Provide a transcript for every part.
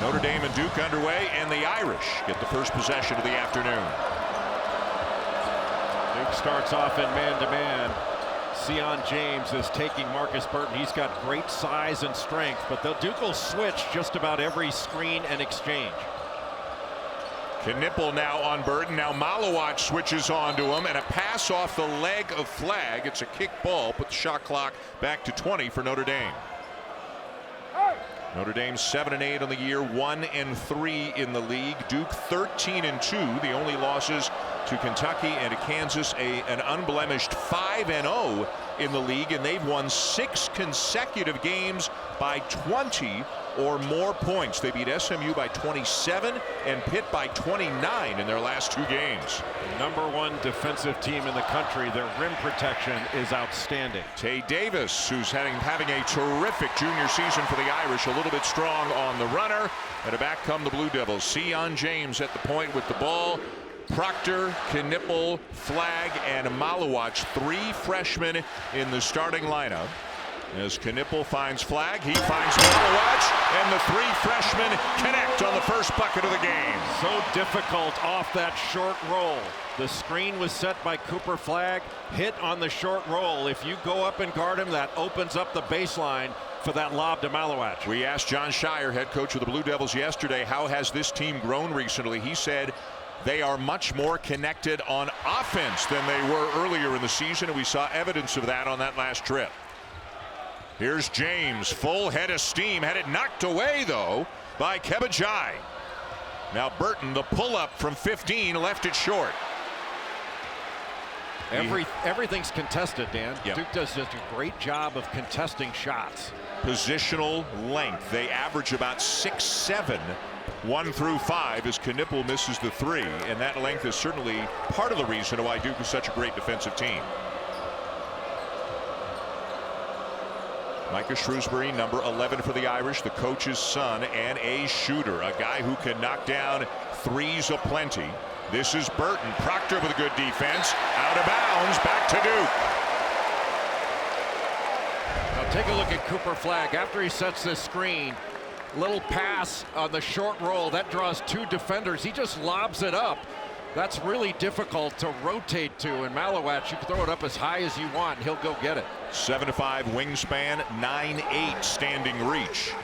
Notre Dame and Duke underway, and the Irish get the first possession of the afternoon. Duke starts off in man-to-man. Sion James is taking Markus Burton. He's got great size and strength, but Duke will switch just about every screen and exchange. Knipple now on Burton. Now Maluach switches on to him, and a pass off the leg of Flagg. It's a kick ball. Put the shot clock back to 20 for Notre Dame. Notre Dame 7-8 on the year, 1-3 in the league. Duke 13-2. The only losses to Kentucky and to Kansas, an unblemished 5-0 in the league, and they've won 6 consecutive games by 20 or more points. They beat SMU by 27 and Pitt by 29 in their last 2 games. #1 defensive team in the country. Their rim protection is outstanding. Tay Davis, who's having a terrific junior season for the Irish, a little bit strong on the runner, and back come the Blue Devils. Sion James at the point with the ball. Proctor, Knipple, Flagg, and Maluach, 3 freshmen in the starting lineup. As Knipple finds Flagg, he finds Maluach, and the 3 freshmen connect on the first bucket of the game. So difficult off that short roll. The screen was set by Cooper Flagg, hit on the short roll. If you go up and guard him, that opens up the baseline for that lob to Maluach. We asked John Shire, head coach of the Blue Devils, yesterday, how has this team grown recently? He said they are much more connected on offense than they were earlier in the season, and we saw evidence of that on that last trip. Here's James, full head of steam, had it knocked away though by Kebajai. Now Burton, the pull-up from 15, left it short. Everything's contested, Dan. Yep. Duke does just a great job of contesting shots. Positional length, they average about 6'7", 1 through 5, as Knipple misses the 3, and that length is certainly part of the reason why Duke is such a great defensive team. Micah Shrewsbury, number 11 for the Irish, the coach's son and a shooter, a guy who can knock down threes aplenty. This is Burton. Proctor with a good defense. Out of bounds, back to Duke. Now take a look at Cooper Flagg. After he sets this screen, little pass on the short roll, that draws 2 defenders. He just lobs it up. That's really difficult to rotate to, and Maluach, you can throw it up as high as you want and he'll go get it. 7'5" wingspan, 9'8" standing reach.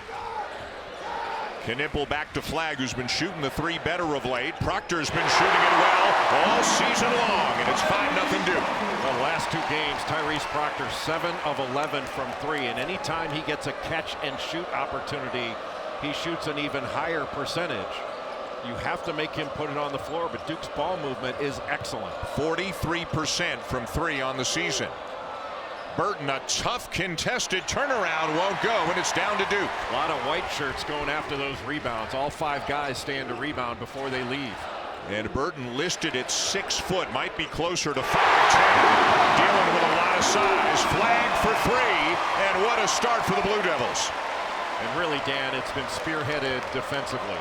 Knipple back to Flagg, who's been shooting the 3 better of late. Proctor's been shooting it well all season long, and it's 5-0 Duke. The last 2 games, Tyrese Proctor 7 of 11 from 3, and anytime he gets a catch and shoot opportunity, he shoots an even higher percentage. You have to make him put it on the floor, but Duke's ball movement is excellent. 43% from 3 on the season. Burton, a tough contested turnaround, won't go, and it's down to Duke. A lot of white shirts going after those rebounds. All 5 guys stand to rebound before they leave. And Burton listed at 6 foot, might be closer to 5'10", dealing with a lot of size. Flagg for 3, and what a start for the Blue Devils. And really, Dan, it's been spearheaded defensively.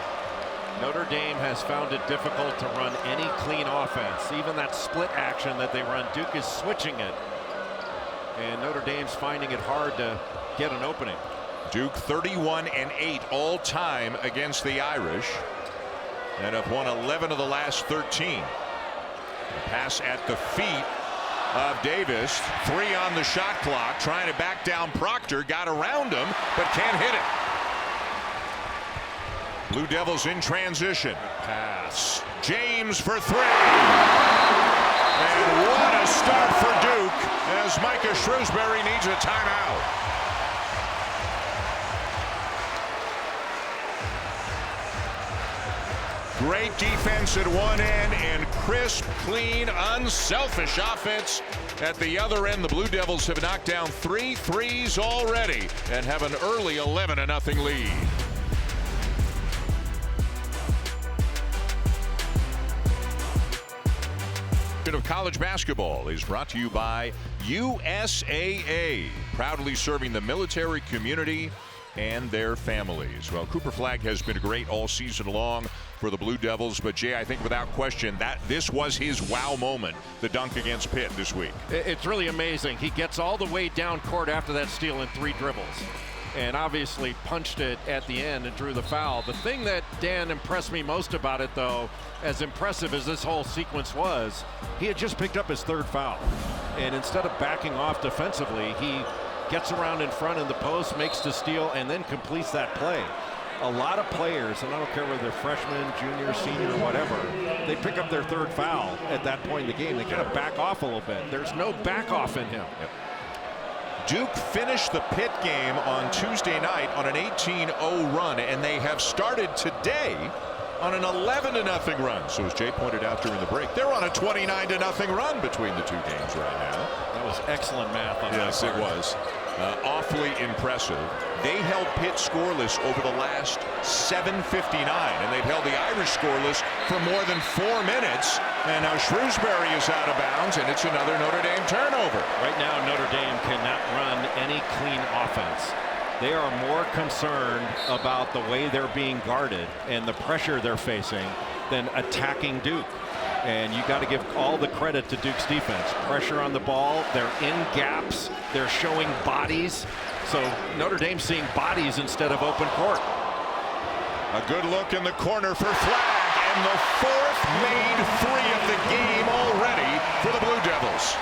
Notre Dame has found it difficult to run any clean offense. Even that split action that they run, Duke is switching it. And Notre Dame's finding it hard to get an opening. Duke 31-8 all time against the Irish, and have won 11 of the last 13. A pass at the feet of Davis. 3 on the shot clock, trying to back down Proctor. Got around him, but can't hit it. Blue Devils in transition. Pass. James for 3. And what a start for Duke, as Micah Shrewsbury needs a timeout. Great defense at one end and crisp, clean, unselfish offense at the other end. The Blue Devils have knocked down 3 threes already and have an early 11-0 lead. Of college basketball is brought to you by USAA, proudly serving the military community and their families. Well, Cooper Flagg has been great all season long for the Blue Devils, but Jay, I think without question that this was his wow moment, the dunk against Pitt this week. It's really amazing. He gets all the way down court after that steal in 3 dribbles. and obviously punched it at the end and drew the foul. The thing that, Dan, impressed me most about it, though, as impressive as this whole sequence was, he had just picked up his 3rd foul. And instead of backing off defensively, he gets around in front in the post, makes the steal, and then completes that play. A lot of players, and I don't care whether they're freshman, junior, senior, whatever, they pick up their 3rd foul at that point in the game. They kind of back off a little bit. There's no back off in him. Yep. Duke finished the Pitt game on Tuesday night on an 18-0 run, and they have started today on an 11-0 run. So as Jay pointed out during the break, they're on a 29-0 run between the 2 games right now. That was excellent math on that. Yes, it was. Awfully impressive. They held Pitt scoreless over the last 7:59, and they've held the Irish scoreless for more than 4 minutes. And now Shrewsbury is out of bounds, and it's another Notre Dame turnover. Right now, Notre Dame cannot run any clean offense. They are more concerned about the way they're being guarded and the pressure they're facing than attacking Duke. And you got to give all the credit to Duke's defense. Pressure on the ball, they're in gaps, they're showing bodies. So Notre Dame seeing bodies instead of open court. A good look in the corner for Flagg, and the 4th made 3 of the game already for the Blue Devils.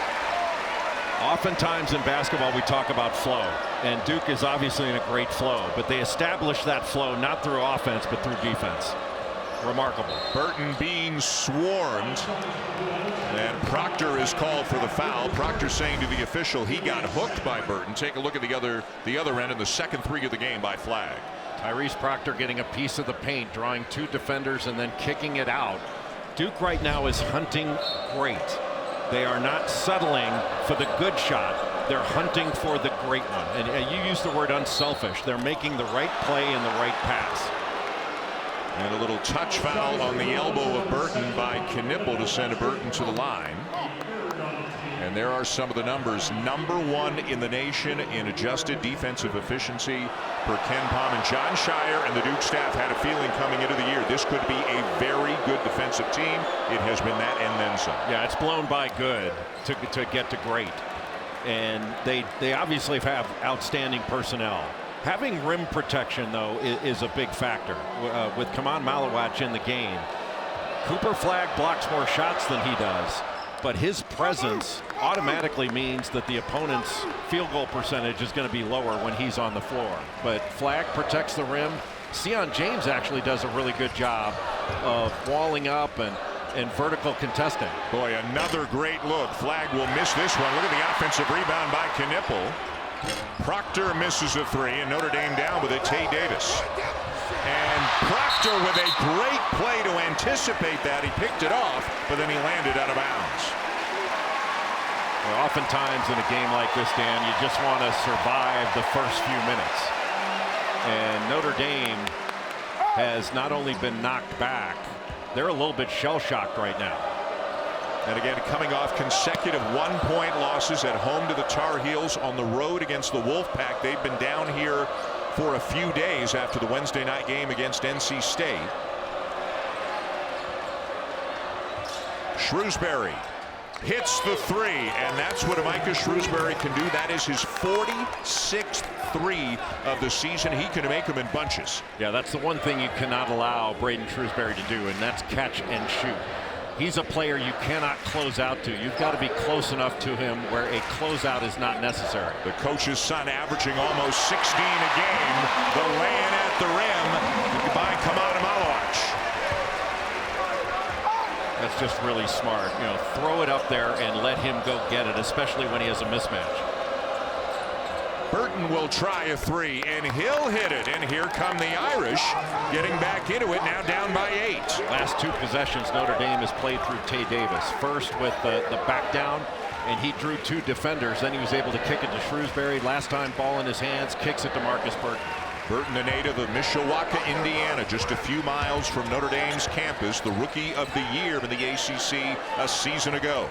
Oftentimes in basketball we talk about flow, and Duke is obviously in a great flow, but they establish that flow not through offense but through defense. Remarkable. Burton being swarmed, and Proctor is called for the foul. Proctor saying to the official he got hooked by Burton. Take a look at the other end in the 2nd 3 of the game by Flagg. Tyrese Proctor getting a piece of the paint, drawing 2 defenders and then kicking it out. Duke right now is hunting great. They are not settling for the good shot. They're hunting for the great one. And you use the word unselfish. They're making the right play and the right pass. And a little touch foul on the elbow of Burton by Knipple to send Burton to the line. And there are some of the numbers. #1 in the nation in adjusted defensive efficiency per Ken Palm. And John Shire and the Duke staff had a feeling coming into the year this could be a very good defensive team. It has been that and then some. Yeah, it's blown by good to get to great. And they obviously have outstanding personnel. Having rim protection, though, is a big factor. With Khaman Maluach in the game, Cooper Flagg blocks more shots than he does, but his presence automatically means that the opponent's field goal percentage is going to be lower when he's on the floor. But Flagg protects the rim. Sion James actually does a really good job of walling up and vertical contesting. Boy, another great look. Flagg will miss this one. Look at the offensive rebound by Knipple. Proctor misses a 3, and Notre Dame down with it. Tay Davis. And Proctor with a great play to anticipate that. He picked it off, but then he landed out of bounds. Well, oftentimes in a game like this, Dan, you just want to survive the first few minutes. And Notre Dame has not only been knocked back, they're a little bit shell-shocked right now. And again, coming off consecutive 1-point losses at home to the Tar Heels, on the road against the Wolfpack. They've been down here for a few days after the Wednesday night game against NC State. Shrewsbury hits the 3, and that's what Markus Shrewsbury can do. That is his 46th 3 of the season. He can make them in bunches. Yeah, that's the one thing you cannot allow Braden Shrewsbury to do, and that's catch and shoot. He's a player you cannot close out to. You've got to be close enough to him where a closeout is not necessary. The coach's son averaging almost 16 a game. The lay-in at the rim by Khaman Maluach. That's just really smart. You know, throw it up there and let him go get it, especially when he has a mismatch. Burton will try a 3, and he'll hit it. And here come the Irish getting back into it, now down by 8. Last 2 possessions, Notre Dame has played through Tay Davis. First with the back down, and he drew 2 defenders. Then he was able to kick it to Shrewsbury. Last time, ball in his hands, kicks it to Markus Burton. Burton, a native of Mishawaka, Indiana, just a few miles from Notre Dame's campus, the rookie of the year in the ACC a season ago.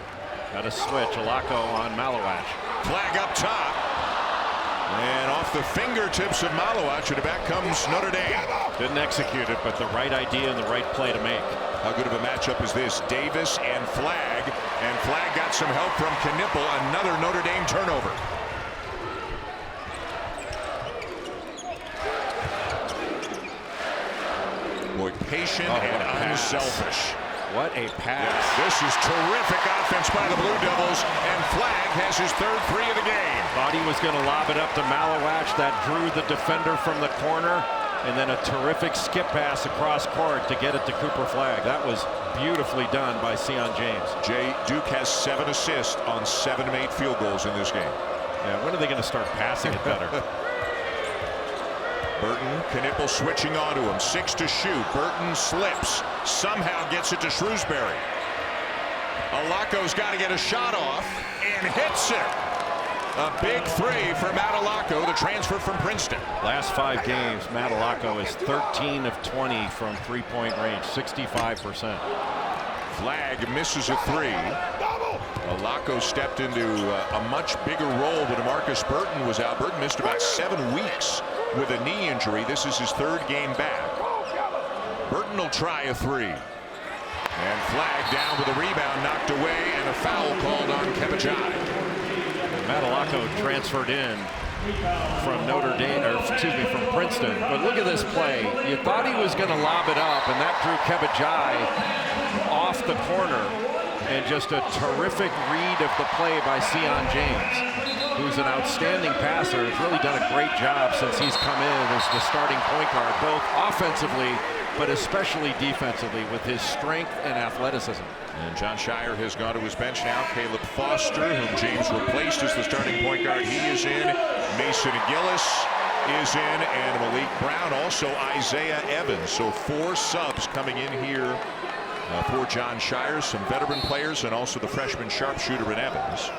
Got a switch, Alako on Maluach. Flagg up top. And off the fingertips of Maluach, and back comes Notre Dame. Didn't execute it, but the right idea and the right play to make. How good of a matchup is this? Davis and Flagg. And Flagg got some help from Knipple. Another Notre Dame turnover. Boy, patient and unselfish. What a pass. Yes, this is terrific offense by the Blue Devils, and Flagg has his third 3 of the game. Thought he was going to lob it up to Maluach. That drew the defender from the corner, and then a terrific skip pass across court to get it to Cooper Flagg. That was beautifully done by Sion James. Duke has 7 assists on 7 made field goals in this game. Yeah, when are they going to start passing it better? Burton, Knippel switching onto him. 6 to shoot. Burton slips. Somehow gets it to Shrewsbury. Alaco's got to get a shot off and hits it. A big 3 for Maluach, the transfer from Princeton. Last 5 games, Maluach is 13 of 20 from 3-point range, 65%. Flagg misses a 3. Alaco stepped into a much bigger role when Markus Burton was out. Burton missed about 7 weeks with a knee injury. This is his 3rd game back. Burton will try a 3. And Flagg down with a rebound, knocked away, and a foul called on Kebajai. Maluach transferred in from Notre Dame, or excuse me, from Princeton. But look at this play. You thought he was going to lob it up, and that drew Kebajai off the corner. And just a terrific read of the play by Sion James, who's an outstanding passer. Has really done a great job since he's come in as the starting point guard, both offensively but especially defensively, with his strength and athleticism. And John Shire has gone to his bench now. Caleb Foster, whom James replaced as the starting point guard, he is in. Mason Gillis is in, and Malik Brown, also Isaiah Evans. So 4 subs coming in here for John Shire, some veteran players, and also the freshman sharpshooter in Evans.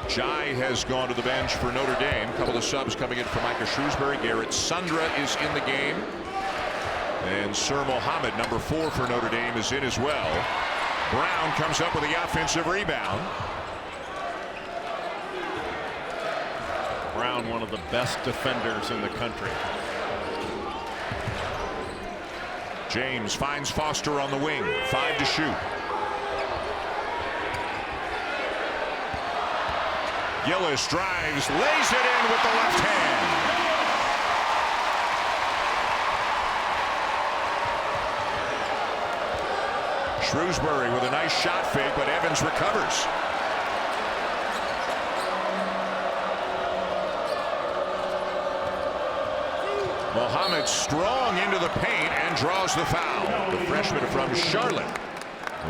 Jai has gone to the bench for Notre Dame. A couple of subs coming in for Micah Shrewsbury. Garrett Sundra is in the game. And Sir Mohammed, number 4 for Notre Dame, is in as well. Brown comes up with the offensive rebound. Brown, one of the best defenders in the country. James finds Foster on the wing. 5 to shoot. Gillis drives, lays it in with the left hand. Shrewsbury with a nice shot fake, but Evans recovers. Mohammed strong into the paint and draws the foul. The freshman from Charlotte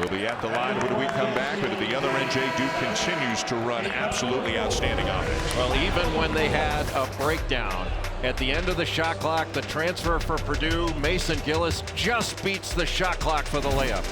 will be at the line when we come back. But at the other end, Duke continues to run absolutely outstanding offense. Well, even when they had a breakdown at the end of the shot clock, the transfer for Purdue, Mason Gillis, just beats the shot clock for the layup.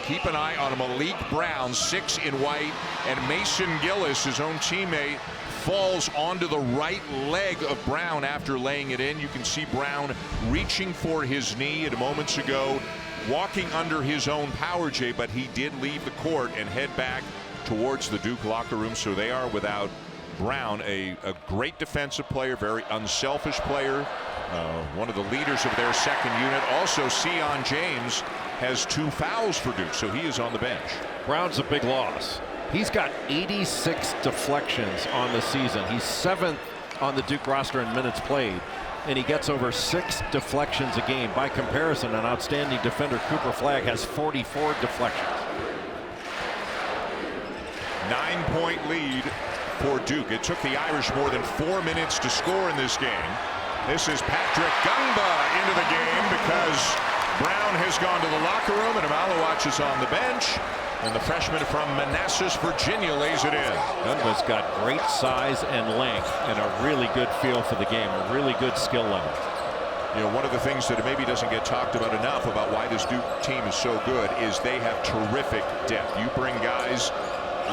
Keep an eye on Malik Brown, 6 in white, and Mason Gillis, his own teammate, falls onto the right leg of Brown after laying it in. You can see Brown reaching for his knee moments ago, walking under his own power, Jay, but he did leave the court and head back towards the Duke locker room. So they are without Brown, a great defensive player, very unselfish player, one of the leaders of their second unit. Also, Sion James has 2 fouls for Duke, so he is on the bench. Brown's a big loss. He's got 86 deflections on the season. He's 7th on the Duke roster in minutes played, and he gets over 6 deflections a game. By comparison, an outstanding defender, Cooper Flagg, has 44 deflections. 9-point lead for Duke. It took the Irish more than 4 minutes to score in this game. This is Patrick Gungba into the game because Brown has gone to the locker room and Maluach is on the bench. And the freshman from Manassas, Virginia, lays it in. Gungba's got great size and length and a really good feel for the game, a really good skill level. You know, one of the things that maybe doesn't get talked about enough about why this Duke team is so good is they have terrific depth. You bring guys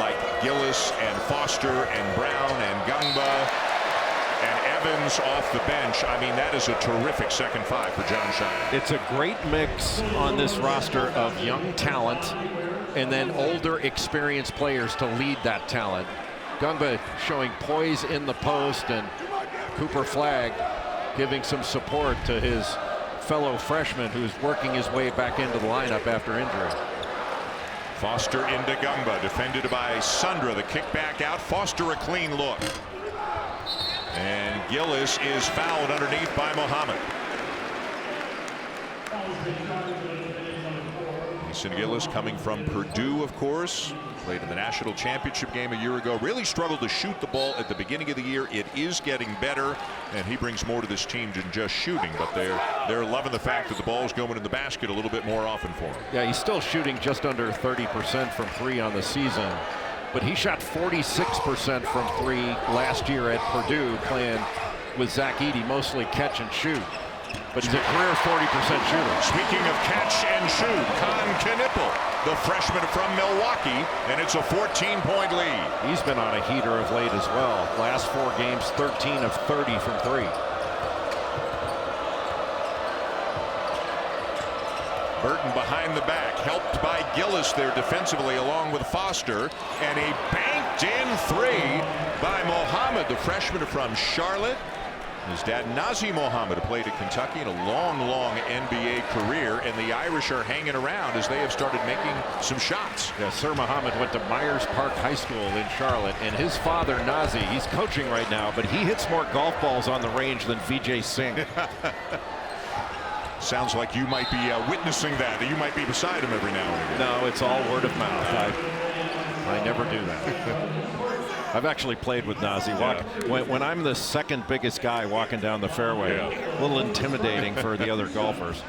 like Gillis and Foster and Brown and Gungba and Evans off the bench. I mean, that is a terrific second 5 for John Shire. It's a great mix on this roster of young talent and then older, experienced players to lead that talent. Gungba showing poise in the post, and Cooper Flagg giving some support to his fellow freshman who's working his way back into the lineup after injury. Foster into Gungba, defended by Sundra. The kick back out. Foster a clean look. And Gillis is fouled underneath by Muhammad. Mason Gillis, coming from Purdue, of course, played in the national championship game a year ago. Really struggled to shoot the ball at the beginning of the year. It is getting better, and he brings more to this team than just shooting. But they're loving the fact that the ball's going in the basket a little bit more often for him. Yeah, he's still shooting just under 30% from 3 on the season, but he shot 46% from 3 last year at Purdue, playing with Zach Edey, mostly catch and shoot. But he's a career 40% shooter. Speaking of catch and shoot, Khaman, the freshman from Milwaukee, and it's a 14-point lead. He's been on a heater of late as well. Last 4 games, 13 of 30 from 3. Burton behind the back, helped by Gillis there defensively along with Foster, and a banked-in 3 by Muhammad, the freshman from Charlotte. His dad, Nazi Muhammad, played at Kentucky in a long NBA career, and the Irish are hanging around as they have started making some shots. Yeah, Sir Muhammad went to Myers Park High School in Charlotte, and his father, Nazi, he's coaching right now, but he hits more golf balls on the range than Vijay Singh. Sounds like you might be witnessing that you might be beside him every now and again. No, it's all word of mouth. I never do that. I've actually played with Nazi. When I'm the second biggest guy walking down the fairway, a little intimidating for the other golfers.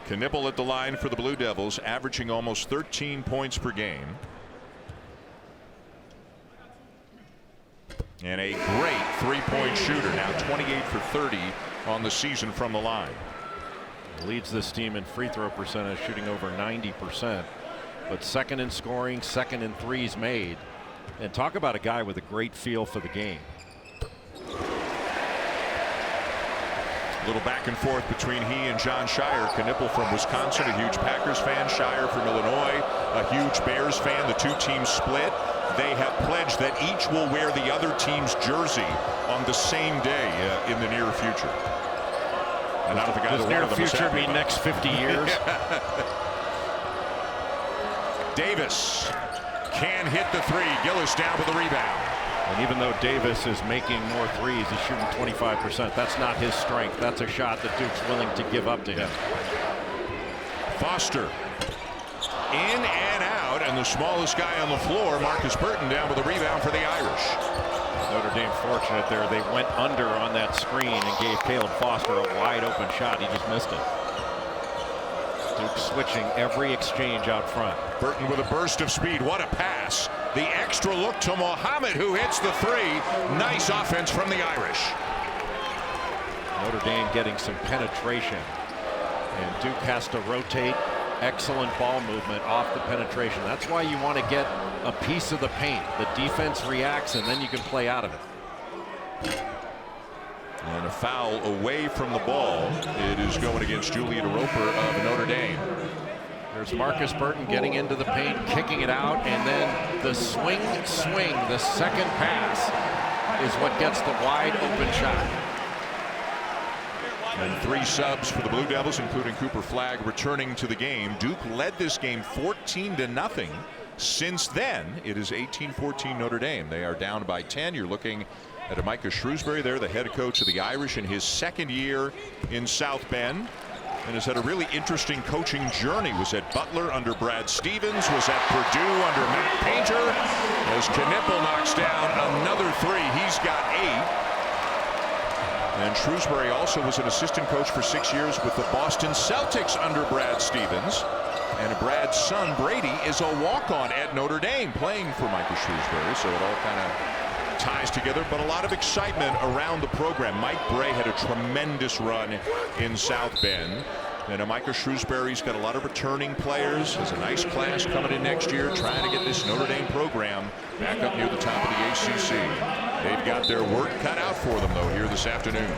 Knippel at the line for the Blue Devils, averaging almost 13 points per game. And a great three-point shooter, now 28 for 30 on the season from the line. Leads this team in free throw percentage, shooting over 90%. But second in scoring, second in threes made. And talk about a guy with a great feel for the game. A little back and forth between he and John Shire. Knippel from Wisconsin, a huge Packers fan. Shire from Illinois, a huge Bears fan. The two teams split. They have pledged that each will wear the other team's jersey on the same day in the near future. And I don't think either one of them is happy. Does near future mean next 50 years? Davis can hit the 3. Gillis down with the rebound. And even though Davis is making more threes, he's shooting 25%. That's not his strength. That's a shot that Duke's willing to give up to him. Foster in and out, and the smallest guy on the floor, Markus Burton, down with the rebound for the Irish. Notre Dame fortunate there. They went under on that screen and gave Caleb Foster a wide open shot. He just missed it. Duke switching every exchange out front. Burton with a burst of speed. What a pass. The extra look to Muhammad, who hits the 3. Nice offense from the Irish. Notre Dame getting some penetration. And Duke has to rotate. Excellent ball movement off the penetration. That's why you want to get a piece of the paint. The defense reacts, and then you can play out of it. And a foul away from the ball. It is going against Julian Roper of Notre Dame. There's Markus Burton getting into the paint, kicking it out, and then the swing, the second pass is what gets the wide open shot. And 3 subs for the Blue Devils, including Cooper Flagg, returning to the game. Duke led this game 14-0. Since then, it is 18-14 Notre Dame. They are down by 10. You're looking at Micah Shrewsbury there, the head coach of the Irish in his second year in South Bend, and has had a really interesting coaching journey. Was at Butler under Brad Stevens, was at Purdue under Matt Painter. As Knippel knocks down another 3, he's got 8. And Shrewsbury also was an assistant coach for 6 years with the Boston Celtics under Brad Stevens. And Brad's son Brady is a walk-on at Notre Dame playing for Micah Shrewsbury, so it all kind of ties together, but a lot of excitement around the program. Mike Bray had a tremendous run in South Bend, and Micah Shrewsbury's got a lot of returning players. Has a nice class coming in next year, trying to get this Notre Dame program back up near the top of the ACC. They've got their work cut out for them, though, here this afternoon.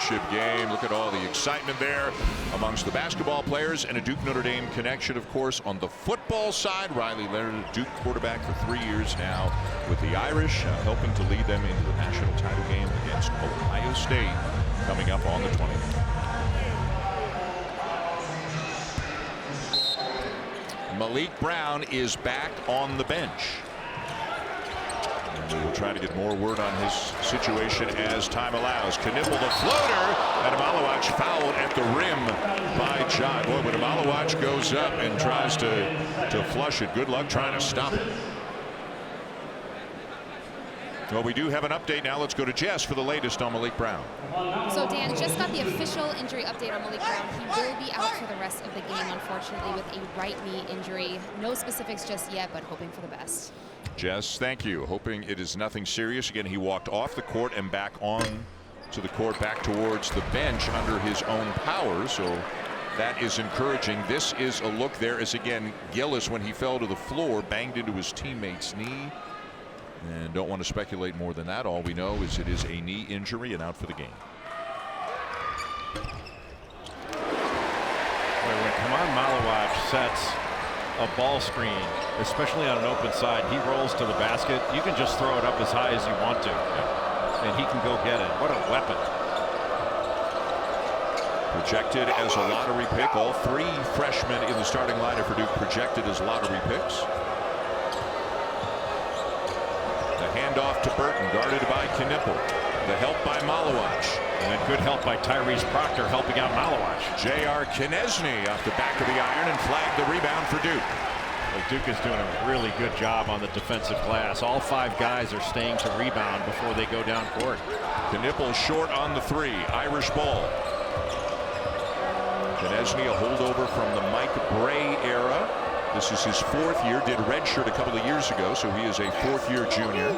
championship game. Look at all the excitement there amongst the basketball players, and a Duke Notre Dame connection, of course, on the football side. Riley Leonard, Duke quarterback for 3 years now with the Irish, helping to lead them into the national title game against Ohio State coming up on the 20th. Malik Brown is back on the bench. We'll try to get more word on his situation as time allows. Knippel the floater, and Maluach fouled at the rim by John. Boy, when Maluach goes up and tries to flush it, good luck trying to stop it. Well, we do have an update now. Let's go to Jess for the latest on Malik Brown. So Dan just got the official injury update on Malik Brown. He will be out for the rest of the game, unfortunately, with a right knee injury. No specifics just yet, but hoping for the best. Jess, thank you. Hoping it is nothing serious. Again, he walked off the court and back on to the court, back towards the bench under his own power. So that is encouraging. This is a look there as, again, Gillis, when he fell to the floor, banged into his teammate's knee. And don't want to speculate more than that. All we know is it is a knee injury and out for the game. When Khaman Maluach sets a ball screen, especially on an open side, he rolls to the basket. You can just throw it up as high as you want to, and he can go get it. What a weapon. Projected as a lottery pick. All 3 freshmen in the starting lineup for Duke projected as lottery picks. The handoff to Burton, guarded by Knippel. The help by Maluach. And a good help by Tyrese Proctor helping out Maluach. J.R. Knesny off the back of the iron, and flagged the rebound for Duke. Well, Duke is doing a really good job on the defensive glass. All 5 guys are staying to rebound before they go down court. Knippel short on the 3. Irish ball. Knesny, a holdover from the Mike Bray era. This is his 4th year. Did redshirt a couple of years ago, so he is a 4th-year junior.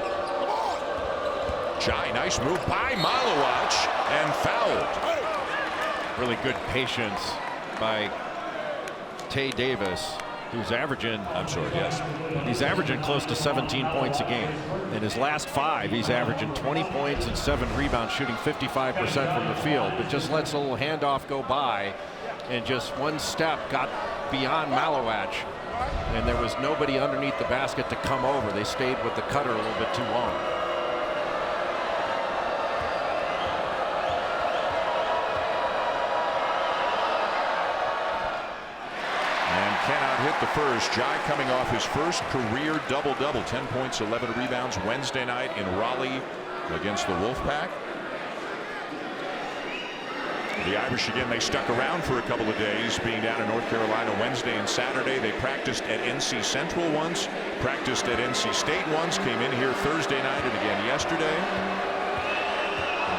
Jai, nice move by Maluach, and fouled. Really good patience by Tay Davis, who's averaging, he's averaging close to 17 points a game. In his last 5, he's averaging 20 points and 7 rebounds, shooting 55% from the field, but just lets a little handoff go by, and just one step got beyond Maluach, and there was nobody underneath the basket to come over. They stayed with the cutter a little bit too long. Cannot hit the first. Jai coming off his first career double-double. 10 points, 11 rebounds Wednesday night in Raleigh against the Wolfpack. The Irish, again, they stuck around for a couple of days, being down in North Carolina Wednesday and Saturday. They practiced at NC Central once, practiced at NC State once, came in here Thursday night and again yesterday.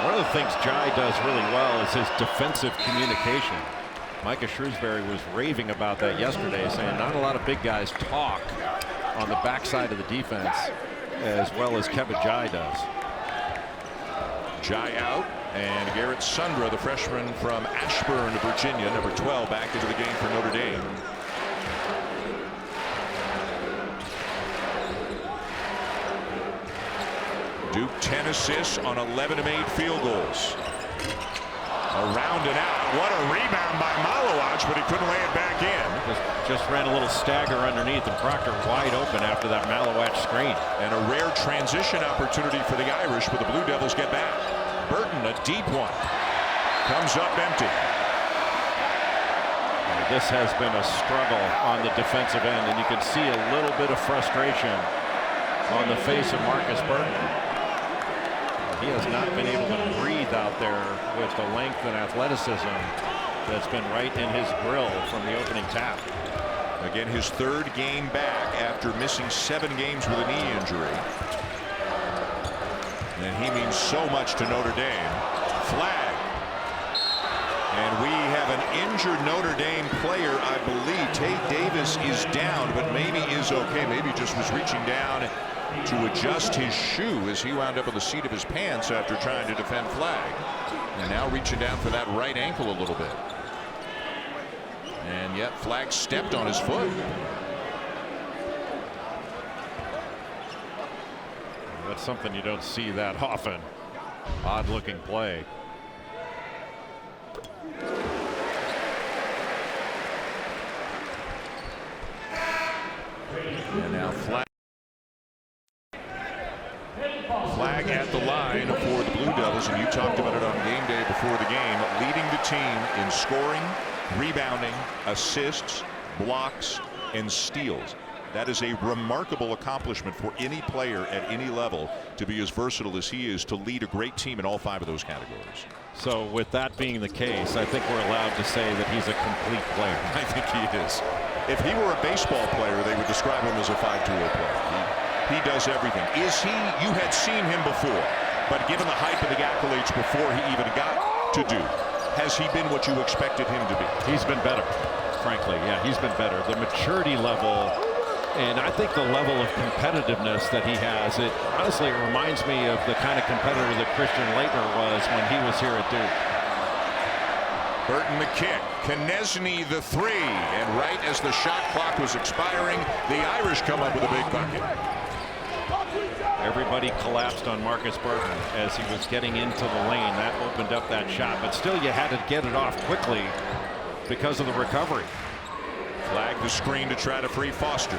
One of the things Jai does really well is his defensive communication. Micah Shrewsbury was raving about that yesterday, saying not a lot of big guys talk on the backside of the defense as well as Kevin Jai does. Jai out, and Garrett Sundra, the freshman from Ashburn, Virginia, number 12, back into the game for Notre Dame. Duke 10 assists on 11 made field goals. Around and out. What a rebound by Maluach, but he couldn't lay it back in. Just ran a little stagger underneath, and Proctor wide open after that Maluach screen. And a rare transition opportunity for the Irish, but the Blue Devils get back. Burton, a deep one. Comes up empty. This has been a struggle on the defensive end, and you can see a little bit of frustration on the face of Markus Burton. He has not been able to breathe out there with the length and athleticism that's been right in his grill from the opening tap. Again, his 3rd game back after missing 7 games with a knee injury. And he means so much to Notre Dame. Flagg. And we have an injured Notre Dame player, I believe. Tate Davis is down, but maybe is okay. Maybe just was reaching down to adjust his shoe as he wound up on the seat of his pants after trying to defend Flagg. And now reaching down for that right ankle a little bit. And yet Flagg stepped on his foot. That's something you don't see that often. Odd looking play. And now Flagg at the line for the Blue Devils, and you talked about it on game day before the game, leading the team in scoring, rebounding, assists, blocks, and steals. That is a remarkable accomplishment for any player at any level to be as versatile as he is, to lead a great team in all 5 of those categories. So with that being the case, I think we're allowed to say that he's a complete player. I think he is. If he were a baseball player, they would describe him as a 5-tool player. He does everything. Is he? You had seen him before, but given the hype and the accolades before he even got to Duke, has he been what you expected him to be? He's been better, frankly. Yeah, he's been better. The maturity level, and I think the level of competitiveness that he has, it honestly, it reminds me of the kind of competitor that Christian Laettner was when he was here at Duke. Burton the kick, Knesny the 3, and right as the shot clock was expiring, the Irish come up with a big bucket. Everybody collapsed on Markus Burton as he was getting into the lane. That opened up that shot, but still you had to get it off quickly because of the recovery. Flagg the screen to try to free Foster.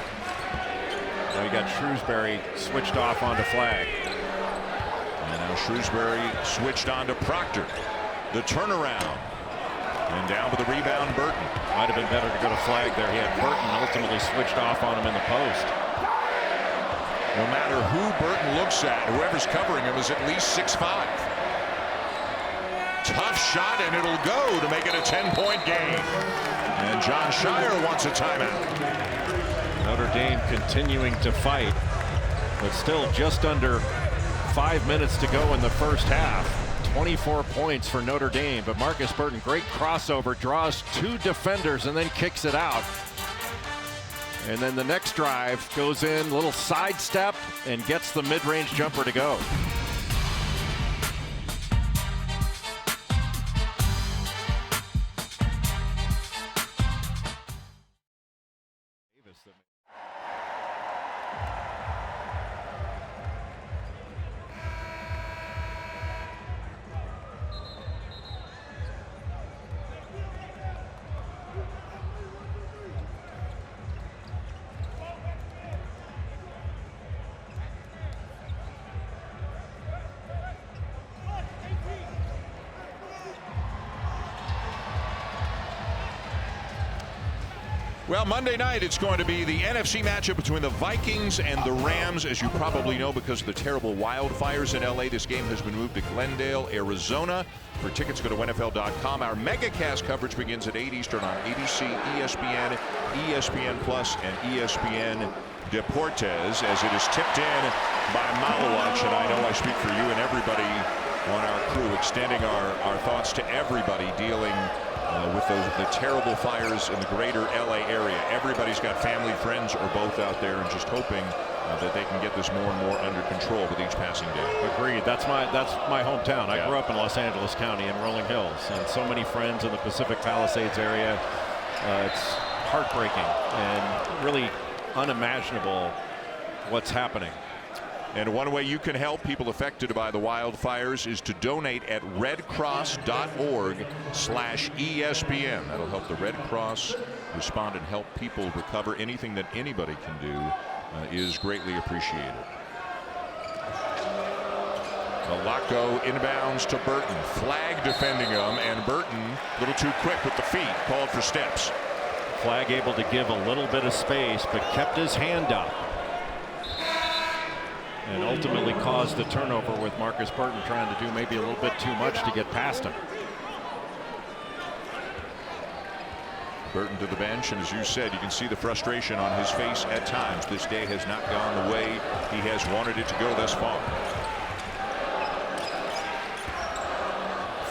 Now you got Shrewsbury switched off onto Flagg. And now Shrewsbury switched on to Proctor. The turnaround. And down with the rebound, Burton. Might have been better to go to Flagg there. He had Burton ultimately switched off on him in the post. No matter who Burton looks at, whoever's covering him is at least 6'5". Tough shot, and it'll go to make it a 10-point game. And John Shire wants a timeout. Notre Dame continuing to fight, but still just under 5 minutes to go in the first half. 24 points for Notre Dame, but Markus Burton, great crossover, draws 2 defenders and then kicks it out. And then the next drive goes in, little sidestep, and gets the mid-range jumper to go. Well, Monday night, it's going to be the NFC matchup between the Vikings and the Rams. As you probably know, because of the terrible wildfires in LA, this game has been moved to Glendale, Arizona. For tickets, go to NFL.com. Our MegaCast coverage begins at 8 Eastern on ABC, ESPN, ESPN Plus, and ESPN Deportes, as it is tipped in by Maluach. And I know I speak for you and everybody on our crew, extending our thoughts to everybody dealing with the terrible fires in the greater LA area. Everybody's got family, friends, or both out there, and just hoping that they can get this more and more under control with each passing day. Agreed. That's my hometown. I grew up in Los Angeles County in Rolling Hills, and so many friends in the Pacific Palisades area. It's heartbreaking and really unimaginable what's happening. And one way you can help people affected by the wildfires is to donate at redcross.org/ESPN. That'll help the Red Cross respond and help people recover. Anything that anybody can do is greatly appreciated. Malako inbounds to Burton. Flagg defending him, and Burton a little too quick with the feet, called for steps. Flagg able to give a little bit of space, but kept his hand up. And ultimately caused the turnover with Markus Burton trying to do maybe a little bit too much to get past him. Burton to the bench, and as you said, you can see the frustration on his face at times. This day has not gone the way he has wanted it to go thus far.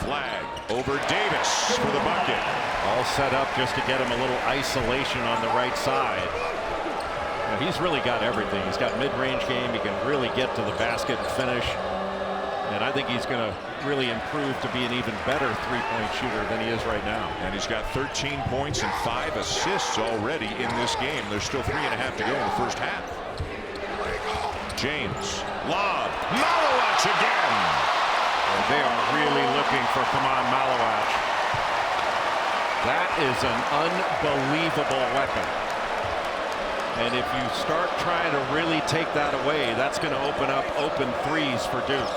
Flagg over Davis for the bucket. All set up just to get him a little isolation on the right side. Now, he's really got everything. He's got mid-range game. He can really get to the basket and finish. And I think he's going to really improve to be an even better three-point shooter than he is right now. And he's got 13 points and 5 assists already in this game. There's still 3.5 to go in the first half. James, lob, Maluach again. And they are really looking for Khaman Maluach. That is an unbelievable weapon. And if you start trying to really take that away, that's going to open up open threes for Duke.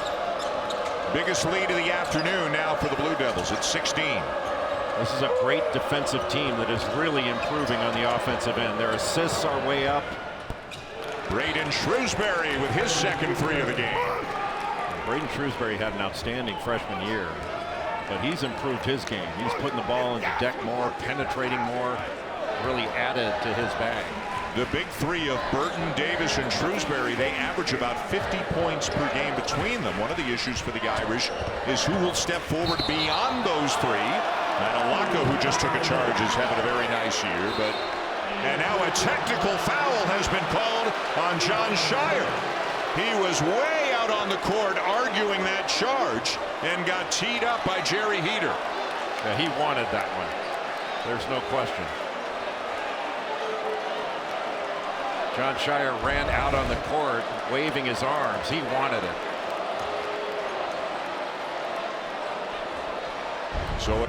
Biggest lead of the afternoon now for the Blue Devils at 16. This is a great defensive team that is really improving on the offensive end. Their assists are way up. Braden Shrewsbury with his second 3 of the game. Braden Shrewsbury had an outstanding freshman year, but he's improved his game. He's putting the ball into deck more, penetrating more, really added to his bag. The big 3 of Burton, Davis, and Shrewsbury, they average about 50 points per game between them. One of the issues for the Irish is who will step forward beyond those 3. Maluach, who just took a charge, is having a very nice year, and now a technical foul has been called on Jon Scheyer. He was way out on the court arguing that charge and got teed up by Jerry Heater. Yeah, he wanted that one. There's no question. Jon Scheyer ran out on the court waving his arms. He wanted it. So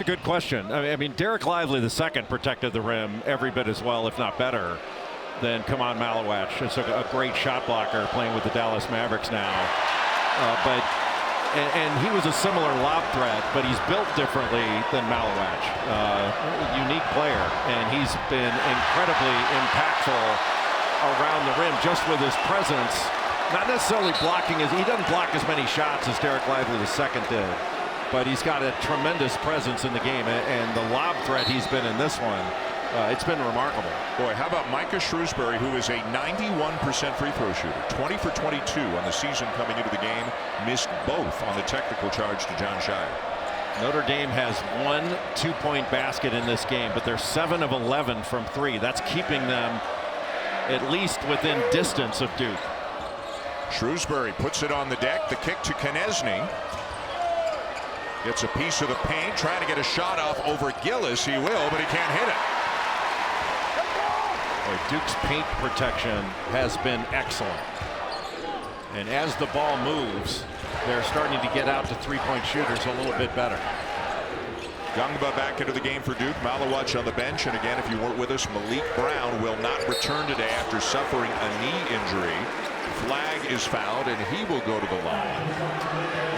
good question. I mean, Derek Lively II protected the rim every bit as well, if not better, than Khaman Maluach. It's a great shot blocker playing with the Dallas Mavericks now. And he was a similar lob threat, but he's built differently than Maluach. Unique player, and he's been incredibly impactful around the rim just with his presence. Not necessarily blocking he doesn't block as many shots as Derek Lively II did. But he's got a tremendous presence in the game, and the lob threat he's been in this one, it's been remarkable. Boy, how about Micah Shrewsbury, who is a 91% free throw shooter, 20 for 22 on the season coming into the game, missed both on the technical charge to Jon Scheyer. Notre Dame has 1 2-point basket in this game, but they're 7 of 11 from 3. That's keeping them at least within distance of Duke. Shrewsbury puts it on the deck. The kick to Konechny. Gets a piece of the paint, trying to get a shot off over Gillis. He will, but he can't hit it. Boy, Duke's paint protection has been excellent. And as the ball moves, they're starting to get out to 3-point shooters a little bit better. Gungba back into the game for Duke. Maluach on the bench. And again, if you weren't with us, Malik Brown will not return today after suffering a knee injury. Flagg is fouled, and he will go to the line.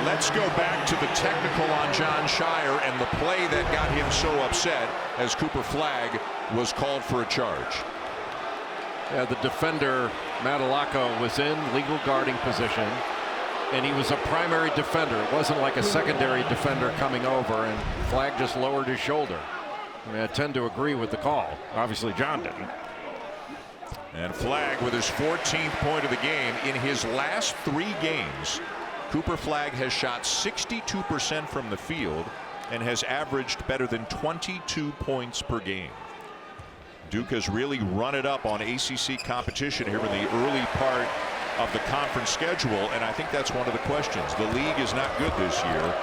Let's go back to the technical on Jon Scheyer and the play that got him so upset as Cooper Flagg was called for a charge. Yeah, the defender, Maluach, was in legal guarding position, and he was a primary defender. It wasn't like a secondary defender coming over, and Flagg just lowered his shoulder. I mean, I tend to agree with the call. Obviously, John didn't. And Flagg with his 14th point of the game. In his last 3 games, Cooper Flagg has shot 62% from the field and has averaged better than 22 points per game. Duke has really run it up on ACC competition here in the early part of the conference schedule, and I think that's one of the questions. The league is not good this year.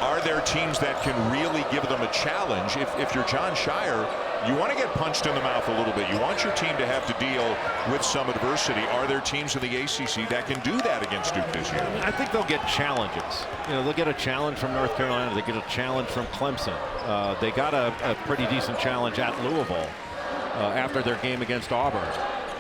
Are there teams that can really give them a challenge? If you're Jon Scheyer, you want to get punched in the mouth a little bit. You want your team to have to deal with some adversity. Are there teams in the ACC that can do that against Duke this year? I think they'll get challenges. You know, they'll get a challenge from North Carolina. They get a challenge from Clemson. They got a pretty decent challenge at Louisville after their game against Auburn.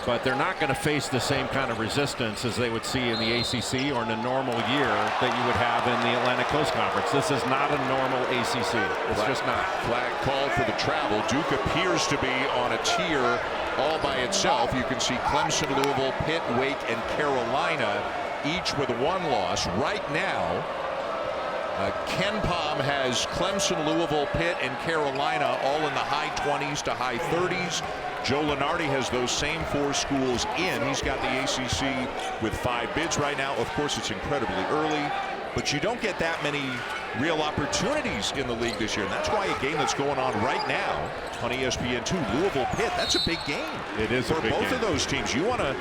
but they're not going to face the same kind of resistance as they would see in the ACC or in a normal year that you would have in the Atlantic Coast Conference. This is not a normal ACC. It's just not. Flag called for the travel. Duke appears to be on a tier all by itself. You can see Clemson, Louisville, Pitt, Wake, and Carolina each with one loss. Right now, Ken Pom has Clemson, Louisville, Pitt, and Carolina all in the high 20s to high 30s. Joe Lunardi has those same 4 schools in. He's got the ACC with 5 bids right now. Of course, it's incredibly early, but you don't get that many real opportunities in the league this year. And that's why a game that's going on right now on ESPN2, Louisville Pitt, that's a big game. It is for a big both game. of those teams. You want to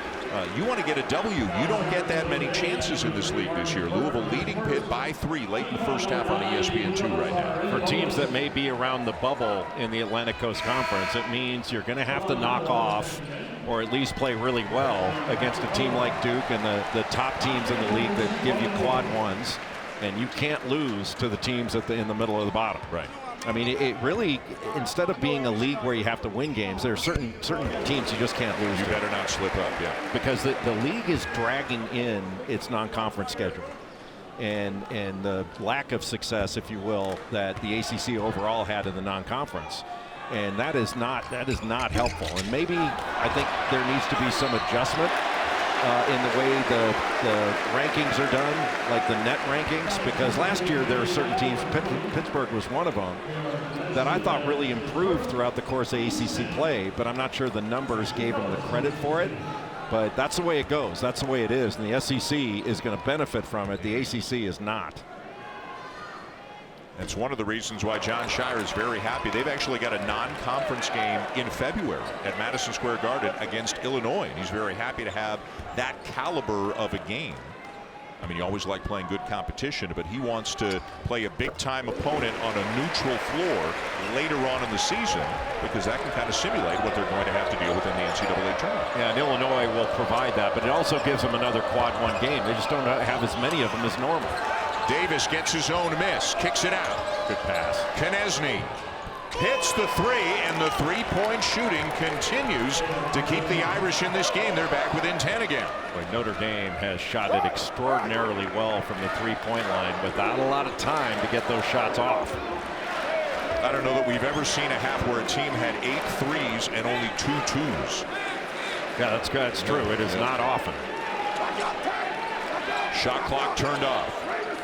get a W. You don't get that many chances in this league this year. Louisville leading Pitt by 3 late in the first half on ESPN2 right now. For teams that may be around the bubble in the Atlantic Coast Conference, it means you're going to have to knock off or at least play really well against a team like Duke and the top teams in the league that give you quad ones. And you can't lose to the teams in the middle of the bottom. Right. I mean, it really, instead of being a league where you have to win games, there are certain teams you just can't lose. You to. better not slip up, yeah. Because the league is dragging in its non-conference schedule. And the lack of success, if you will, that the ACC overall had in the non-conference. And that is not helpful. And maybe I think there needs to be some adjustment in the way the rankings are done, like the net rankings, because last year there were certain teams, Pittsburgh was one of them, that I thought really improved throughout the course of ACC play, but I'm not sure the numbers gave them the credit for it. But that's the way it goes. That's the way it is. And the SEC is going to benefit from it. The ACC is not. That's one of the reasons why John Shire is very happy. They've actually got a non-conference game in February at Madison Square Garden against Illinois. And he's very happy to have that caliber of a game. I mean, you always like playing good competition, but he wants to play a big-time opponent on a neutral floor later on in the season, because that can kind of simulate what they're going to have to deal with in the NCAA tournament. Yeah, and Illinois will provide that, but it also gives them another quad one game. They just don't have as many of them as normal. Davis gets his own miss, kicks it out. Good pass. Knesny hits the 3, and the three-point shooting continues to keep the Irish in this game. They're back within 10 again. Boy, Notre Dame has shot it extraordinarily well from the three-point line without a lot of time to get those shots off. I don't know that we've ever seen a half where a team had 8 threes and only 2 twos. Yeah, that's true. It is not often. Shot clock turned off.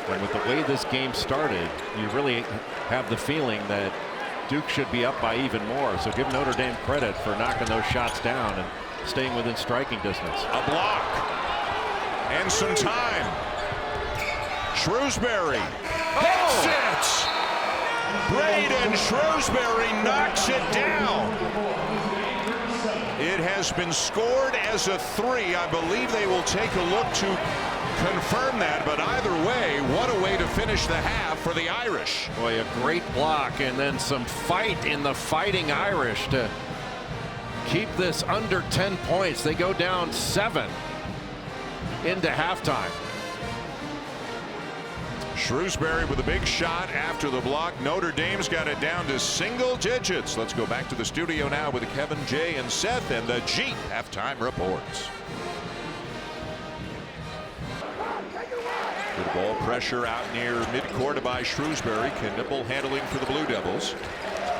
And with the way this game started, you really have the feeling that Duke should be up by even more. So give Notre Dame credit for knocking those shots down and staying within striking distance. A block and some time. Shrewsbury hits it. Braden Shrewsbury knocks it down. It has been scored as a 3. I believe they will take a look to confirm that, but either way, what a way to finish the half for the Irish. Boy, a great block and then some fight in the Fighting Irish to keep this under 10 points. They go down 7 into halftime. Shrewsbury with a big shot after the block. Notre Dame's got it down to single digits. Let's go back to the studio now with Kevin, Jay, and Seth and the Jeep halftime reports. Good ball pressure out near midcourt by Shrewsbury. Knippel handling for the Blue Devils.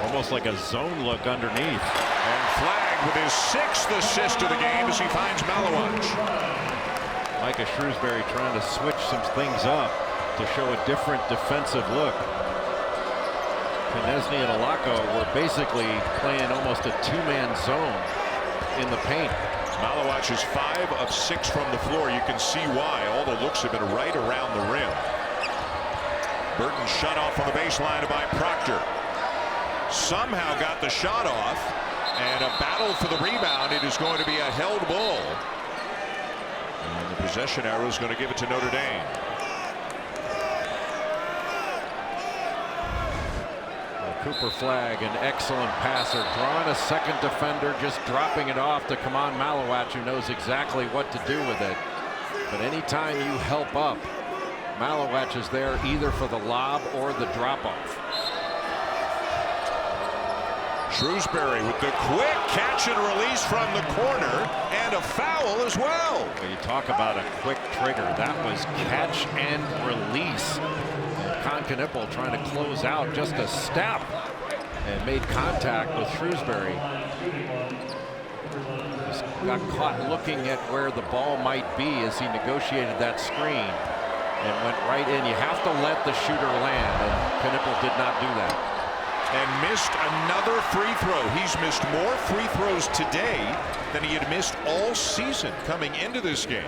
Almost like a zone look underneath. And Flagg with his 6th assist of the game as he finds Maluach. Micah Shrewsbury trying to switch some things up to show a different defensive look. Knesny and Alako were basically playing almost a 2-man zone in the paint. Maluach is 5 of 6 from the floor. You can see why. All the looks have been right around the rim. Burton shut off on the baseline by Proctor. Somehow got the shot off, and a battle for the rebound. It is going to be a held ball. And the possession arrow is going to give it to Notre Dame. Cooper Flagg, an excellent passer, drawing a second defender, just dropping it off to Khaman Maluach, who knows exactly what to do with it. But anytime you help up, Maluach is there either for the lob or the drop-off. Shrewsbury with the quick catch and release from the corner, and a foul as well. Well, you talk about a quick trigger. That was catch and release. And Knippel trying to close out just a step and made contact with Shrewsbury. Just got caught looking at where the ball might be as he negotiated that screen and went right in. You have to let the shooter land, and Knippel did not do that. And missed another free throw. He's missed more free throws today than he had missed all season coming into this game.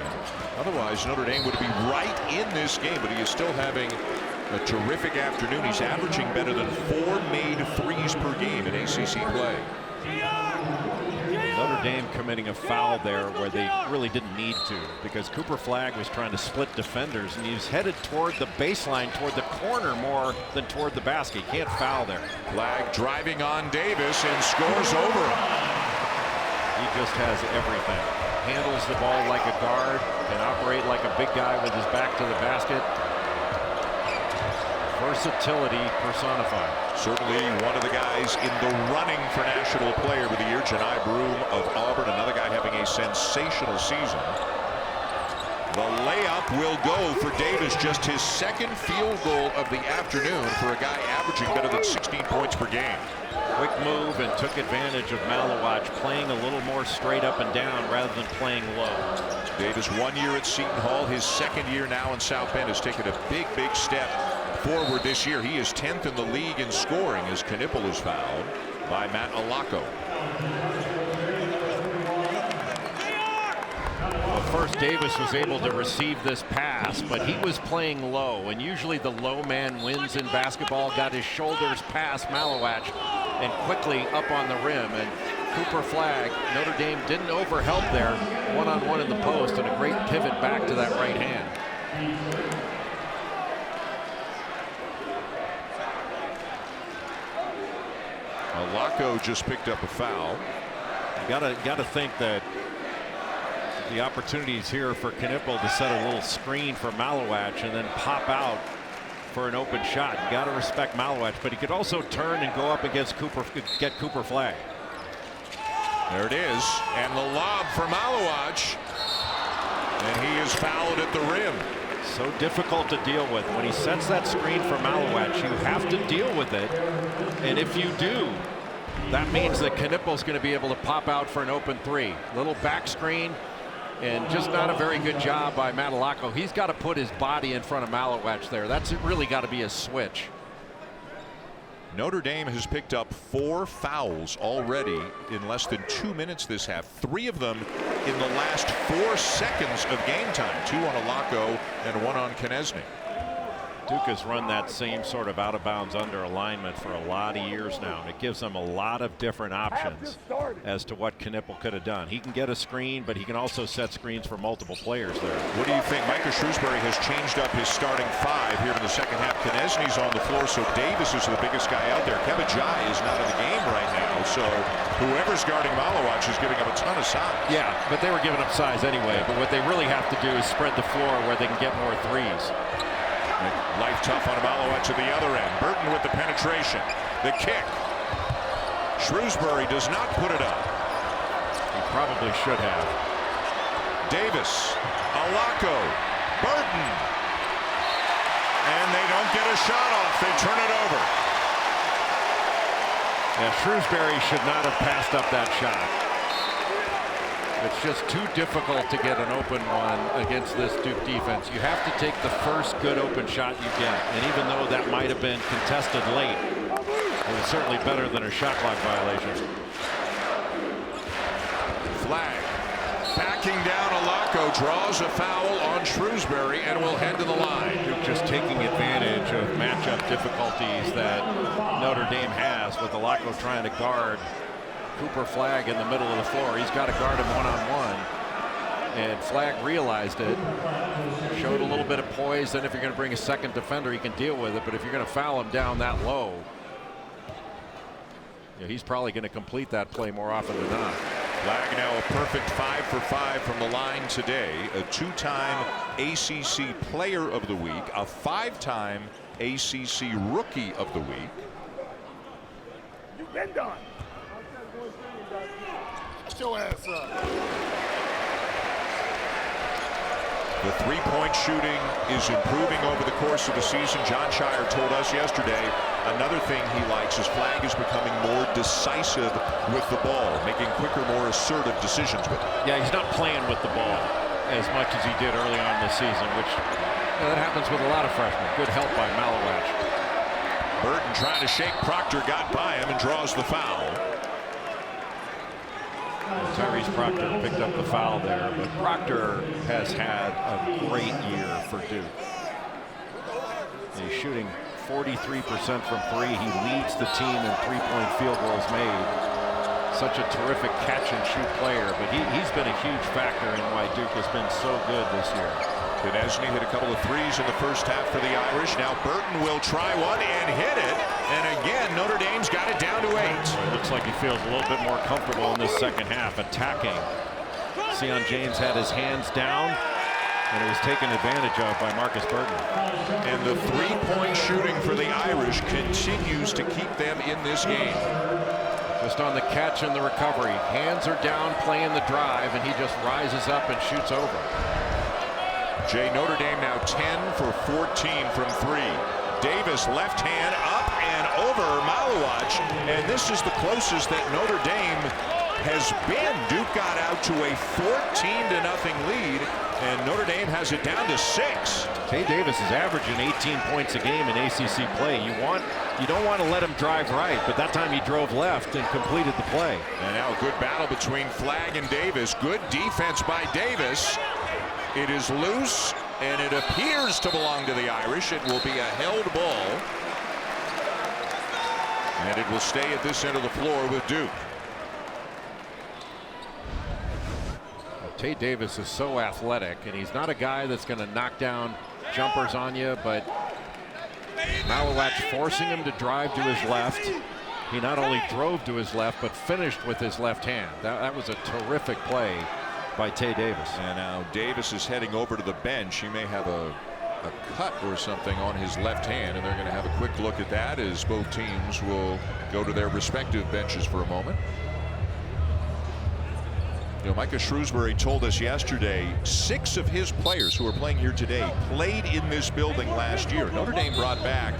Otherwise, Notre Dame would be right in this game, but he is still having a terrific afternoon. He's averaging better than 4 made threes per game in ACC play. Notre Dame committing a foul there where they really didn't need to, because Cooper Flagg was trying to split defenders, and he was headed toward the baseline, toward the corner more than toward the basket. He can't foul there. Flagg driving on Davis and scores over him. He just has everything. Handles the ball like a guard and operate like a big guy with his back to the basket. Versatility personified. Certainly one of the guys in the running for National Player of the Year, Janai Broom of Auburn, another guy having a sensational season. The layup will go for Davis, just his second field goal of the afternoon for a guy averaging better than 16 points per game. Quick move and took advantage of Maluach playing a little more straight up and down rather than playing low. Davis 1 year at Seton Hall, his second year now in South Bend, has taken a big step forward this year. He is 10th in the league in scoring as Knippel is fouled by Matt Alako. Well, first Davis was able to receive this pass, but he was playing low, and usually the low man wins in basketball. Got his shoulders past Maluach and quickly up on the rim, and Cooper Flagg, Notre Dame didn't overhelp there, one-on-one in the post, and a great pivot back to that right hand. Alako just picked up a foul. You gotta think that the opportunities here for Knippel to set a little screen for Maluach and then pop out for an open shot. You got to respect Maluach, but he could also turn and go up against get Cooper Flagg. There it is, and the lob for Maluach, and he is fouled at the rim. So difficult to deal with. When he sets that screen for Maluach, you have to deal with it, and if you do, that means that Knippel's going to be able to pop out for an open three. Little back screen, and just not a very good job by Matt Alako. He's got to put his body in front of Maluach there. That's really got to be a switch. Notre Dame has picked up 4 fouls already in less than 2 minutes this half. 3 of them in the last 4 seconds of game time. 2 on Alako and 1 on Knesny. Duke has run that same sort of out of bounds under alignment for a lot of years now, and it gives them a lot of different options as to what Knippel could have done. He can get a screen, but he can also set screens for multiple players there. What do you think? Markus Shrewsbury has changed up his starting 5 here in the second half. Knesny's on the floor, so Davis is the biggest guy out there. Kevin Jai is not in the game right now, so whoever's guarding Maluach is giving up a ton of size. Yeah, but they were giving up size anyway, but what they really have to do is spread the floor where they can get more threes. Life tough on Maluach at the other end. Burton with the penetration. The kick. Shrewsbury does not put it up. He probably should have. Davis. Alako. Burton. And they don't get a shot off. They turn it over. Yeah, Shrewsbury should not have passed up that shot. It's just too difficult to get an open one against this Duke defense. You have to take the first good open shot you get. And even though that might have been contested late, it was certainly better than a shot clock violation. Flagg backing down. Alako draws a foul on Shrewsbury and will head to the line. Duke just taking advantage of matchup difficulties that Notre Dame has, with Alako trying to guard Cooper Flagg in the middle of the floor. He's got to guard him one-on-one, and Flagg realized it, showed a little bit of poise. Then if you're going to bring a second defender, you can deal with it, but if you're going to foul him down that low, yeah, he's probably going to complete that play more often than not. Flagg now a perfect 5 for 5 from the line today. A 2-time ACC Player of the Week, a 5-time ACC Rookie of the Week. You've been done. Shut your ass up. The three-point shooting is improving over the course of the season. John Shire told us yesterday another thing he likes is Flagg is becoming more decisive with the ball, making quicker, more assertive decisions with it. Yeah, he's not playing with the ball as much as he did early on this season, which that happens with a lot of freshmen. Good help by Maluach. Burton trying to shake Proctor, got by him and draws the foul. Tyrese Proctor picked up the foul there, but Proctor has had a great year for Duke. He's shooting 43% from three. He leads the team in three-point field goals made. Such a terrific catch-and-shoot player, but he's been a huge factor in why Duke has been so good this year. Khaman hit a couple of threes in the first half for the Irish. Now Burton will try one and hit it. And again, Notre Dame's got it down to 8. It looks like he feels a little bit more comfortable in this second half attacking. Khaman James had his hands down, and it was taken advantage of by Markus Burton. And the three-point shooting for the Irish continues to keep them in this game. Just on the catch and the recovery. Hands are down, playing the drive, and he just rises up and shoots over. Jay, Notre Dame now 10 for 14 from 3. Davis left hand up and over Maluach, and this is the closest that Notre Dame has been. Duke got out to a 14-0 lead, and Notre Dame has it down to 6. Tay Davis is averaging 18 points a game in ACC play. You don't want to let him drive right, but that time he drove left and completed the play. And now a good battle between Flagg and Davis. Good defense by Davis. It is loose, and it appears to belong to the Irish. It will be a held ball, and it will stay at this end of the floor with Duke. Tay Davis is so athletic, and he's not a guy that's going to knock down jumpers on you, but Maluach forcing him to drive to his left. He not only drove to his left, but finished with his left hand. That was a terrific play by Tay Davis. And now Davis is heading over to the bench. He may have a cut or something on his left hand, and they're going to have a quick look at that as both teams will go to their respective benches for a moment. You know, Micah Shrewsbury told us yesterday 6 of his players who are playing here today played in this building last year. Notre Dame brought back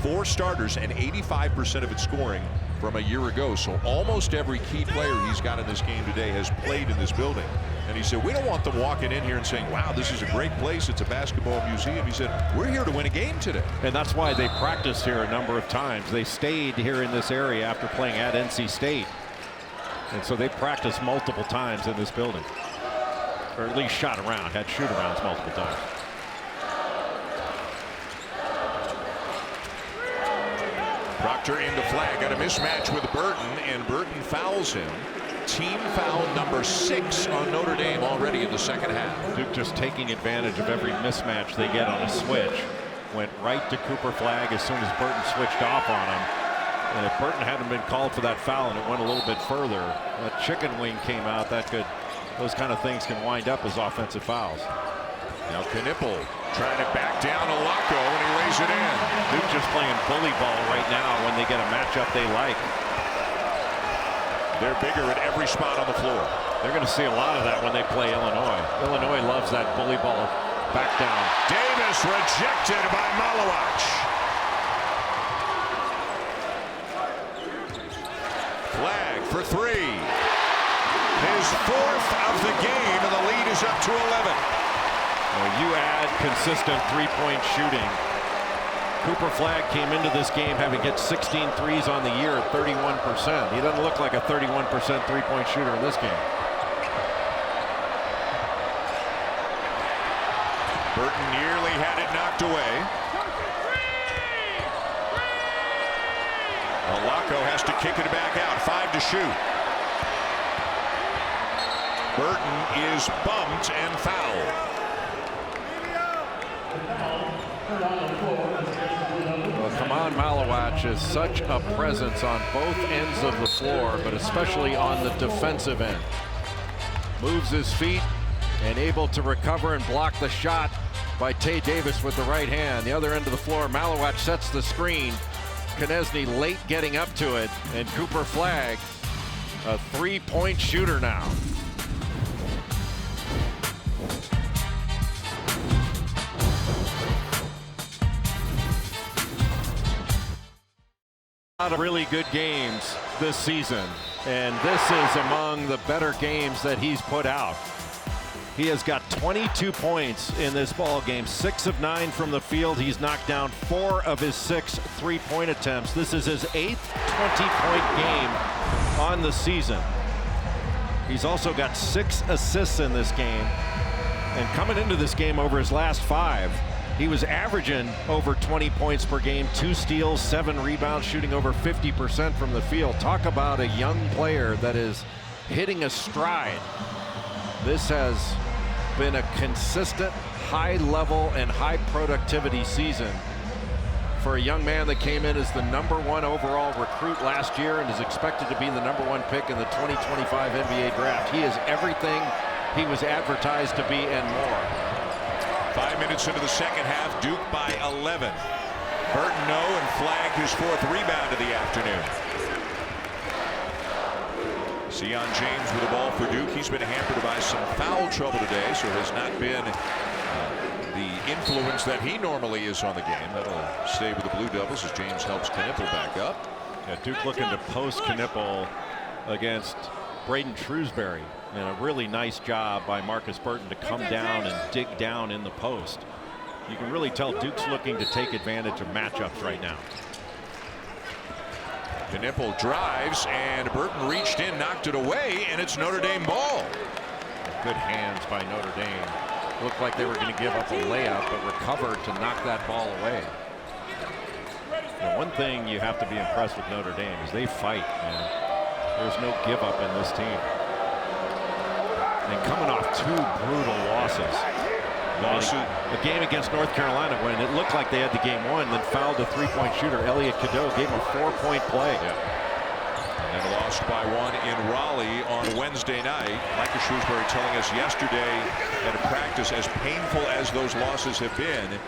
4 starters and 85% of its scoring from a year ago. So almost every key player he's got in this game today has played in this building. And he said, we don't want them walking in here and saying, wow, this is a great place. It's a basketball museum. He said, we're here to win a game today. And that's why they practiced here a number of times. They stayed here in this area after playing at NC State. And so they practiced multiple times in this building, or at least shot around, had shoot-arounds multiple times. Proctor into Flagg, got a mismatch with Burton, and Burton fouls him. Team foul number 6 on Notre Dame already in the second half. Duke just taking advantage of every mismatch they get on a switch. Went right to Cooper Flagg as soon as Burton switched off on him. And if Burton hadn't been called for that foul and it went a little bit further, that chicken wing came out. Those kind of things can wind up as offensive fouls. Now Knippel trying to back down Olako, and he lays it in. Duke just playing bully ball right now when they get a matchup they like. They're bigger at every spot on the floor. They're going to see a lot of that when they play Illinois. Illinois loves that bully ball back down. Davis rejected by Maluach. Flagg for 3. His 4th of the game, and the lead is up to 11. Well, you add consistent three-point shooting. Cooper Flagg came into this game having hit 16 threes on the year at 31%. He doesn't look like a 31% three-point shooter in this game. Burton nearly had it knocked away. Olako has to kick it back out. 5 to shoot. Burton is bumped and fouled. Well, Khaman Maluach is such a presence on both ends of the floor, but especially on the defensive end. Moves his feet and able to recover and block the shot by Tay Davis with the right hand. The other end of the floor, Maluach sets the screen. Khaman late getting up to it, and Cooper Flagg a three-point shooter now. A lot of really good games this season, and this is among the better games that he's put out. He has got 22 points in this ball game, 6 of 9 from the field. He's knocked down 4 of his 6 three-point attempts. This is his 8th 20-point game on the season. He's also got 6 assists in this game, and coming into this game over his last 5, he was averaging over 20 points per game, 2 steals, 7 rebounds, shooting over 50% from the field. Talk about a young player that is hitting a stride. This has been a consistent, high level and high productivity season for a young man that came in as the #1 overall recruit last year and is expected to be the #1 pick in the 2025 NBA draft. He is everything he was advertised to be and more. 5 minutes into the second half, Duke by 11. Burton no, and Flagg his 4th rebound of the afternoon. Sion James with the ball for Duke. He's been hampered by some foul trouble today, so has not been the influence that he normally is on the game. That'll stay with the Blue Devils as James helps Knippel back up. Yeah, Duke looking to post Knippel against Braden Shrewsbury, and a really nice job by Markus Burton to come down and dig down in the post. You can really tell Duke's looking to take advantage of matchups right now. Knippel drives, and Burton reached in, knocked it away, and it's Notre Dame ball. Good hands by Notre Dame. Looked like they were going to give up a layup, but recovered to knock that ball away. The one thing you have to be impressed with Notre Dame is they fight, man. There's no give up in this team. And coming off 2 brutal losses. A game against North Carolina when it looked like they had the game won, then fouled a 3-point shooter. Elliot Cadeau gave him a 4-point play. And lost by 1 in Raleigh on Wednesday night. Markus Shrewsbury telling us yesterday at a practice, as painful as those losses have been,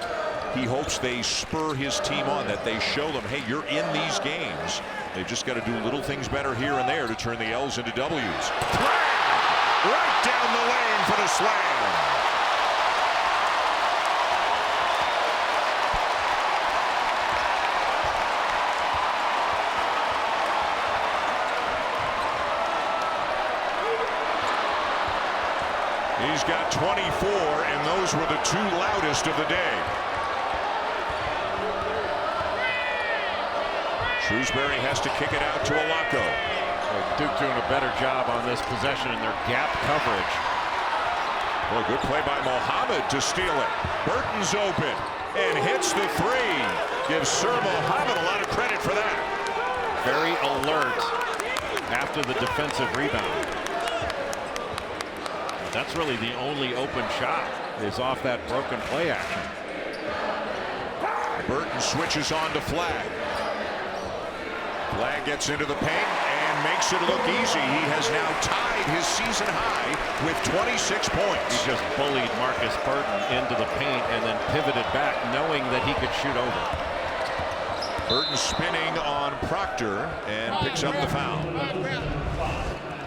he hopes they spur his team on, that they show them, hey, you're in these games. They've just got to do little things better here and there to turn the L's into W's. Right down the lane for the slam. He's got 24, and those were the 2 loudest of the day. Shrewsbury has to kick it out to Alako. Duke doing a better job on this possession in their gap coverage. Well, good play by Mohammed to steal it. Burton's open and hits the 3. Gives Sir Mohammed a lot of credit for that. Very alert after the defensive rebound. That's really the only open shot, is off that broken play action. Burton switches on to Flagg. Flagg gets into the paint and makes it look easy. He has now tied his season high with 26 points. He just bullied Markus Burton into the paint and then pivoted back, knowing that he could shoot over. Burton spinning on Proctor and picks up the foul.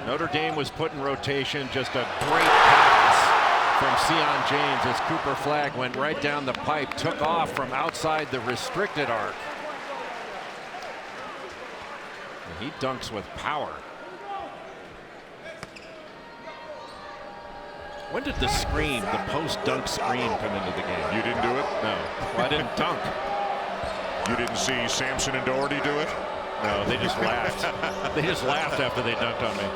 Notre Dame was put in rotation. Just a great pass from Sion James as Cooper Flagg went right down the pipe, took off from outside the restricted arc. And he dunks with power. When did the screen, the post dunk screen, come into the game? You didn't do it? No. Well, I didn't dunk. You didn't see Sampson and Doherty do it? No, they just laughed. They just laughed after they dunked on me.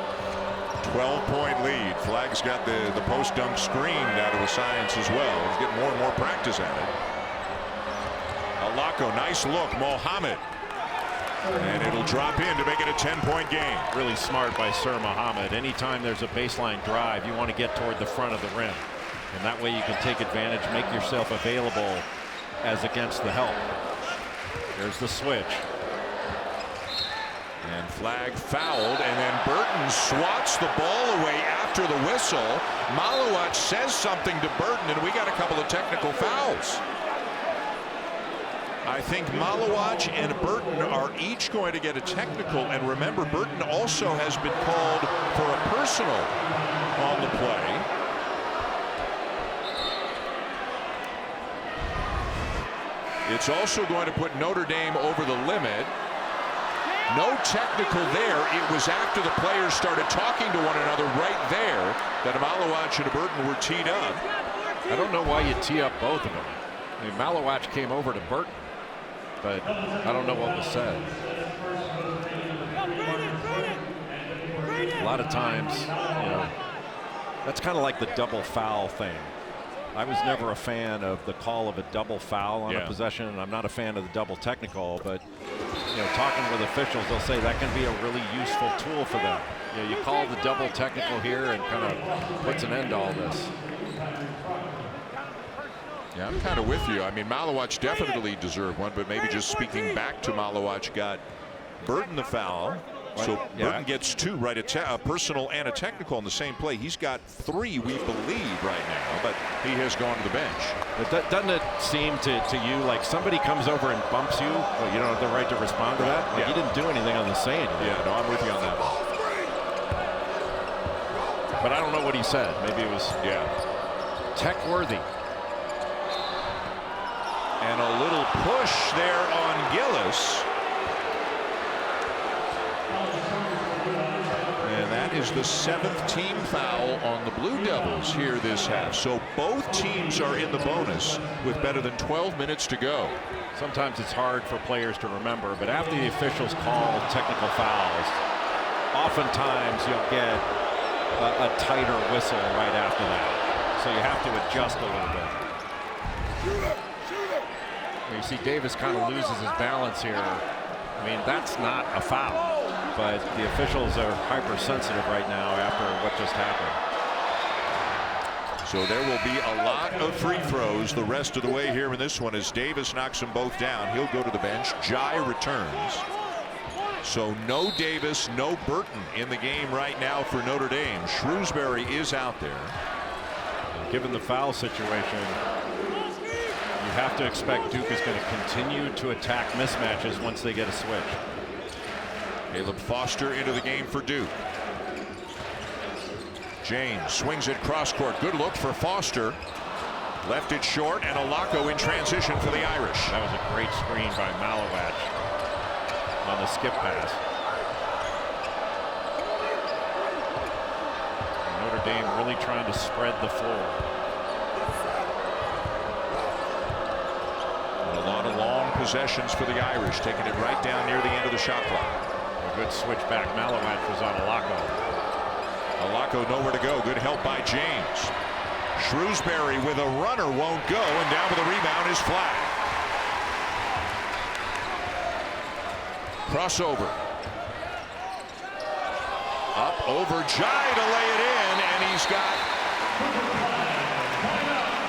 12-point lead. Flagg's got the post dunk screen out of the science as well. He's getting more and more practice at it. Alako, nice look. Mohammed. And it'll drop in to make it a 10-point game. Really smart by Sir Mohammed. Anytime there's a baseline drive, you want to get toward the front of the rim. And that way you can take advantage, make yourself available as against the help. There's the switch. And Flagg fouled, and then Burton swats the ball away after the whistle. Maluach says something to Burton, and we got a couple of technical fouls. I think Maluach and Burton are each going to get a technical, and remember, Burton also has been called for a personal on the play. It's also going to put Notre Dame over the limit. No technical there. It was after the players started talking to one another right there that Maluach and Burton were teed up. I don't know why you tee up both of them. I mean, Maluach came over to Burton, but I don't know what was said. A lot of times, you know, that's kind of like the double foul thing. I was never a fan of the call of a double foul on a possession, and I'm not a fan of the double technical, but you know, talking with officials, they'll say that can be a really useful tool for them. You know, you call the double technical here and kind of puts an end to all this. Yeah, I'm kind of with you. I mean, Maluach definitely deserved one, but maybe just speaking back to Maluach got Burton the foul. So Burton gets two, right? A personal and a technical in the same play. He's got 3, we believe, right now, but he has gone to the bench. But doesn't it seem to you like somebody comes over and bumps you, but you don't have the right to respond to that? Like, you didn't do anything on the say anything. Yeah, no, I'm with you on that. But I don't know what he said. Maybe it was tech worthy. And a little push there on Gillis. And that is the 7th team foul on the Blue Devils here this half. So both teams are in the bonus with better than 12 minutes to go. Sometimes it's hard for players to remember, but after the officials call technical fouls, oftentimes you'll get a tighter whistle right after that. So you have to adjust a little bit. You see Davis kind of loses his balance here. I mean, that's not a foul, but the officials are hypersensitive right now after what just happened. So there will be a lot of free throws the rest of the way here in this one as Davis knocks them both down. He'll go to the bench. Jai returns. So no Davis, no Burton in the game right now for Notre Dame. Shrewsbury is out there. And given the foul situation, you have to expect Duke is going to continue to attack mismatches once they get a switch. Caleb Foster into the game for Duke. James swings it cross court. Good look for Foster. Left it short, and Alako in transition for the Irish. That was a great screen by Maluach on the skip pass. And Notre Dame really trying to spread the floor. And a lot of long possessions for the Irish, taking it right down near the end of the shot clock. A good switch back. Maluach was on Alako. Alako nowhere to go. Good help by James. Shrewsbury with a runner won't go, and down with the rebound is Flagg. Crossover. Up over Jai to lay it in, and he's got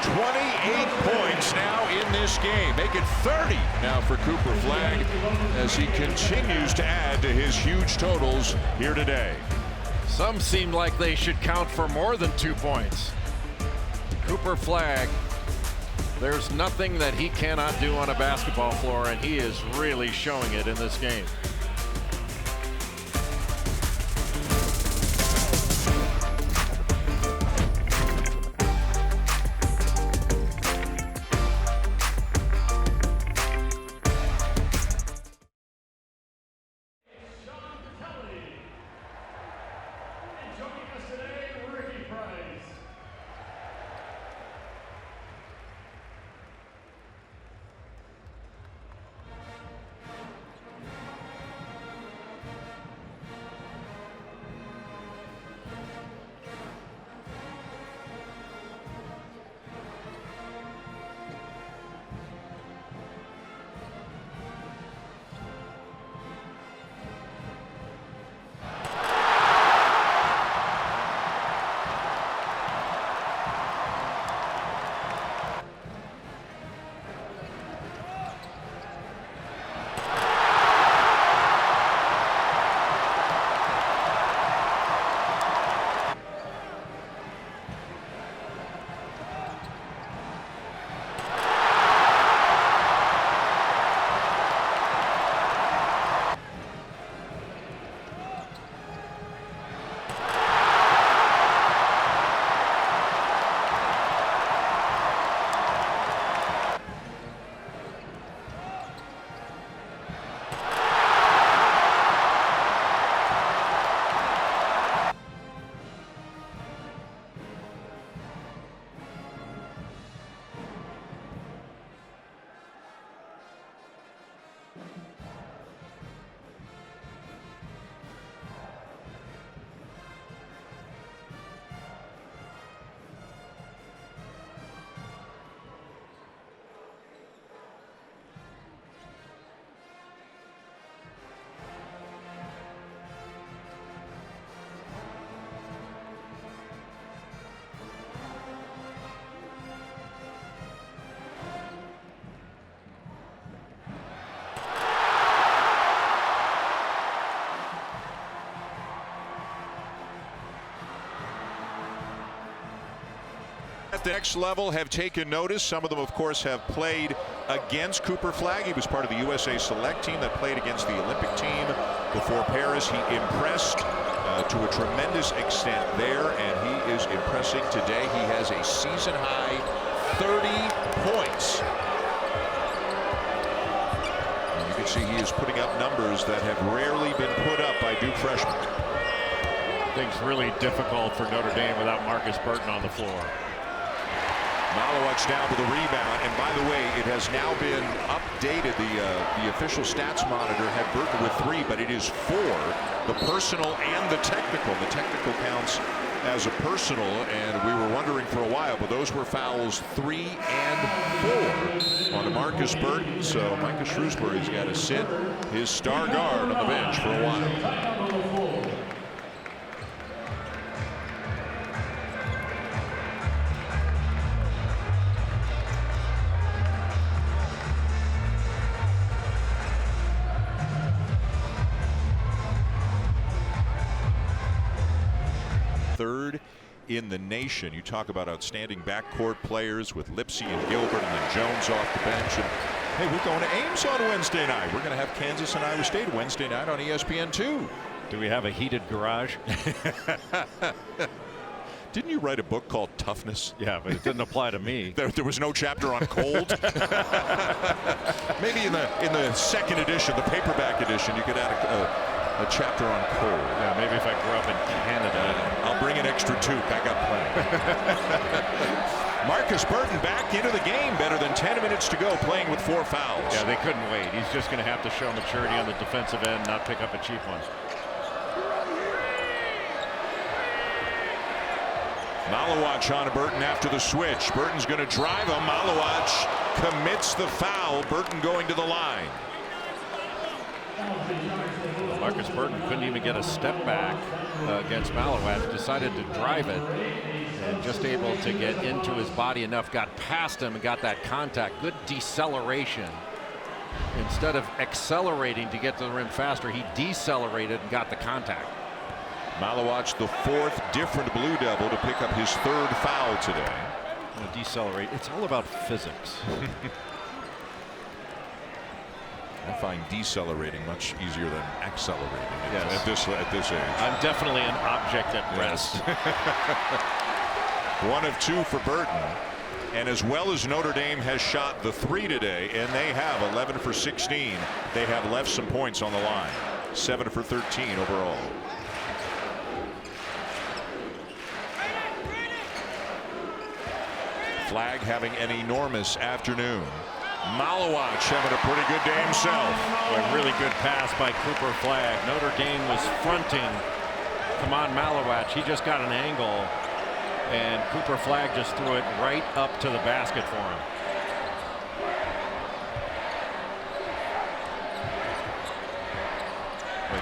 28 points now in this game. Make it 30 now for Cooper Flagg as he continues to add to his huge totals here today. Some seem like they should count for more than 2 points. Cooper Flagg, there's nothing that he cannot do on a basketball floor, and he is really showing it in this game. the next level have taken notice. Some of them, of course, have played against Cooper Flagg. He was part of the USA Select team that played against the Olympic team before Paris. He impressed to a tremendous extent there, and he is impressing today. He has a season-high 30 points. And you can see he is putting up numbers that have rarely been put up by Duke freshmen. Things really difficult for Notre Dame without Markus Burton on the floor. Maluach down to the rebound, and by the way, it has now been updated. The official stats monitor had Burton with 3, but it is 4, the personal and the technical. The technical counts as a personal, and we were wondering for a while, but those were fouls 3 and 4 on Markus Burton. So Micah Shrewsbury's got to sit his star guard on the bench for a while. Third in the nation. You talk about outstanding backcourt players with Lipsey and Gilbert, and then Jones off the bench. And hey, we're going to Ames on Wednesday night. We're going to have Kansas and Iowa State Wednesday night on ESPN2. Do we have a heated garage? Didn't you write a book called Toughness? Yeah, but it didn't apply to me. There was no chapter on cold. Maybe in the second edition, the paperback edition, you could add a chapter on cold. Yeah, maybe if I grew up in Canada. I'll bring an extra toque. I got plenty. Markus Burton back into the game. Better than 10 minutes to go, playing with 4 fouls. Yeah, they couldn't wait. He's just going to have to show maturity on the defensive end, not pick up a cheap one. Maluach on Burton after the switch. Burton's going to drive him. Maluach commits the foul. Burton going to the line. Markus Burton couldn't even get a step back against Maluach. Decided to drive it and just able to get into his body enough. Got past him and got that contact. Good deceleration. Instead of accelerating to get to the rim faster, he decelerated and got the contact. Maluach, the 4th different Blue Devil to pick up his 3rd foul today. Decelerate. It's all about physics. I find decelerating much easier than accelerating yes. at this age. I'm definitely an object at rest. 1 of 2 for Burton. And as well as Notre Dame has shot the 3 today, and they have 11 for 16, they have left some points on the line. 7 for 13 overall. Flagg having an enormous afternoon. Maluach having a pretty good day himself. A really good pass by Cooper Flagg. Notre Dame was fronting Khaman Maluach. He just got an angle, and Cooper Flagg just threw it right up to the basket for him.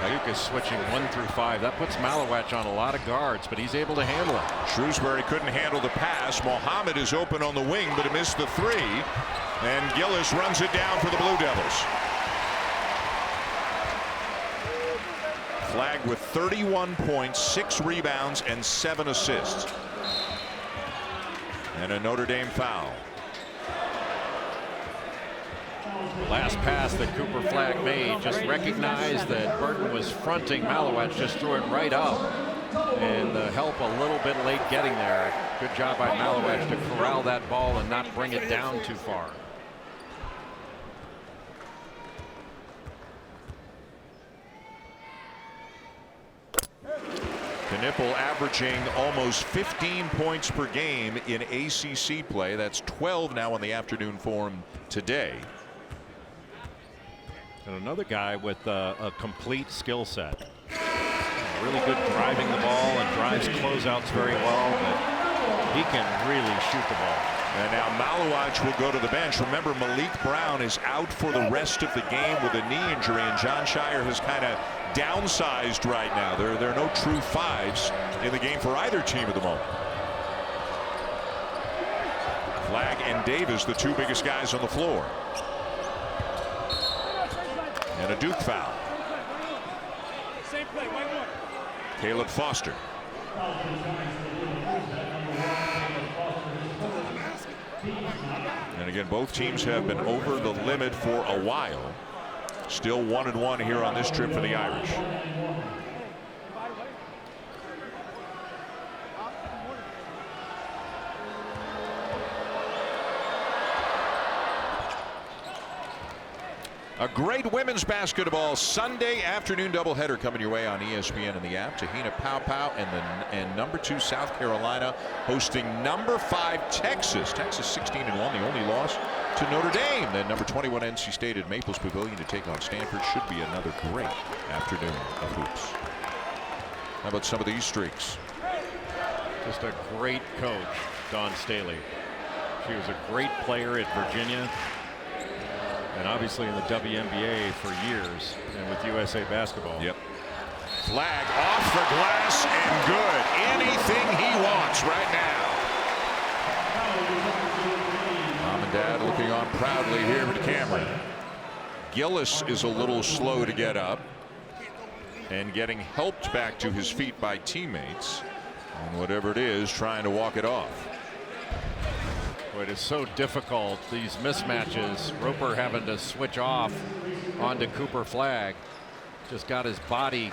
Duke is switching 1 through 5. That puts Maluach on a lot of guards, but he's able to handle it. Shrewsbury couldn't handle the pass. Mohammed is open on the wing, but he missed the 3. And Gillis runs it down for the Blue Devils. Flagg with 31 points, 6 rebounds, and 7 assists. And a Notre Dame foul. The last pass that Cooper Flagg made, just recognized that Burton was fronting Maluach, just threw it right up. And the help a little bit late getting there. Good job by Maluach to corral that ball and not bring it down too far. Knippel averaging almost 15 points per game in ACC play. That's 12 now in the afternoon form today. And another guy with a complete skill set. Really good driving the ball and drives closeouts very well, but he can really shoot the ball. And now Maluach will go to the bench. Remember, Malik Brown is out for the rest of the game with a knee injury, and John Shire has kind of downsized right now. There are no true 5s in the game for either team at the moment. Flagg and Davis, the 2 biggest guys on the floor. And a Duke foul. Caleb Foster. And again, both teams have been over the limit for a while. Still 1-1 here on this trip for the Irish. A great women's basketball Sunday afternoon doubleheader coming your way on ESPN and the app. Tahina Pow and number 2 South Carolina hosting number 5 Texas. Texas 16-1, the only loss to Notre Dame. Then number 21 NC State at Maples Pavilion to take on Stanford. Should be another great afternoon of hoops. How about some of these streaks? Just a great coach, Dawn Staley. She was a great player at Virginia, and obviously in the WNBA for years, and with USA Basketball. Yep. Flagg off the glass and good. Anything he wants right now. Mom and Dad looking on proudly here with the camera. Gillis is a little slow to get up and getting helped back to his feet by teammates. And whatever it is, trying to walk it off. It is so difficult, these mismatches. Roper having to switch off onto Cooper Flagg. Just got his body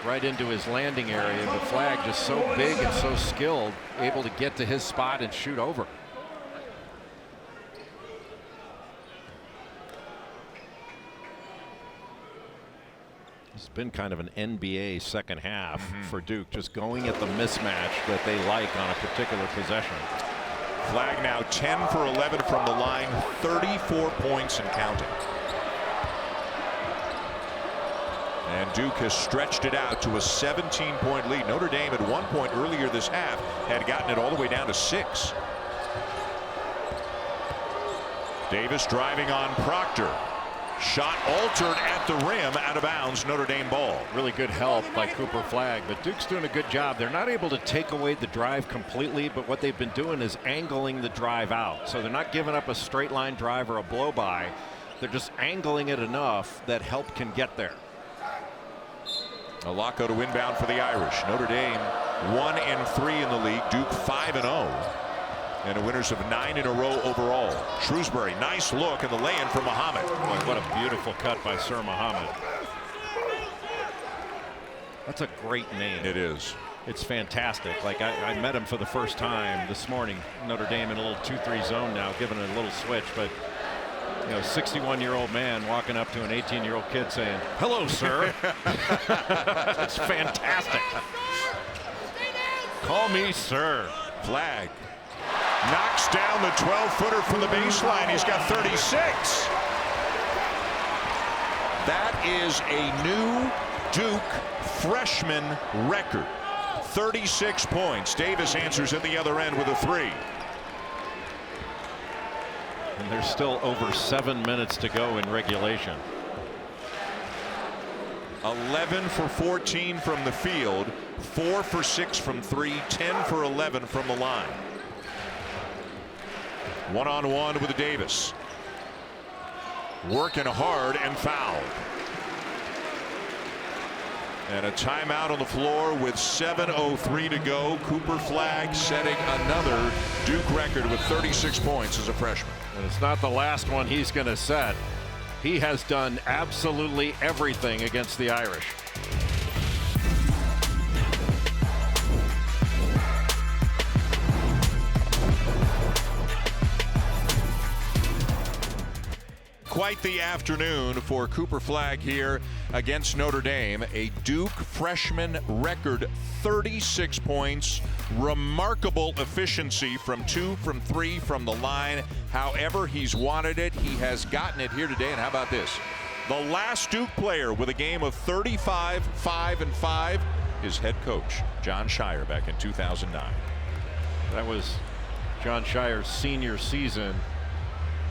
right into his landing area, but Flagg just so big and so skilled, able to get to his spot and shoot over. It's been kind of an NBA second half for Duke, just going at the mismatch that they like on a particular possession. Flagg now 10 for 11 from the line, 34 points and counting. And Duke has stretched it out to a 17-point lead. Notre Dame at one point earlier this half had gotten it all the way down to 6. Davis driving on Proctor. Shot altered at the rim, out of bounds, Notre Dame ball. Really good help by Cooper Flagg, but Duke's doing a good job. They're not able to take away the drive completely, but what they've been doing is angling the drive out. So they're not giving up a straight line drive or a blow by. They're just angling it enough that help can get there. A Locko to inbound for the Irish. Notre Dame 1-3 in the league. Duke 5-0. And the winners of 9 in a row overall. Shrewsbury, nice look, and the lay-in for Muhammad. Boy, what a beautiful cut by Sir Muhammad. That's a great name. It is. It's fantastic. Like I met him for the first time this morning. Notre Dame in a little 2-3 zone now, giving it a little switch. But, you know, 61-year-old man walking up to an 18-year-old kid saying, "Hello, sir." That's fantastic. Call me sir. Flagg knocks down the 12-footer from the baseline. He's got 36. That is a new Duke freshman record. 36 points. Davis answers at the other end with a 3. And there's still over 7 minutes to go in regulation. 11 for 14 from the field, 4 for 6 from 3, 10 for 11 from the line. One-on-one with Davis. Working hard and fouled. And a timeout on the floor with 7:03 to go. Cooper Flagg setting another Duke record with 36 points as a freshman. And it's not the last one he's going to set. He has done absolutely everything against the Irish. Quite the afternoon for Cooper Flagg here against Notre Dame. A Duke freshman record 36 points. Remarkable efficiency from 2, from 3 from the line. However he's wanted it, he has gotten it here today. And how about this? The last Duke player with a game of 35, 5, and 5 is head coach Jon Scheyer back in 2009. That was Jon Scheyer's senior season,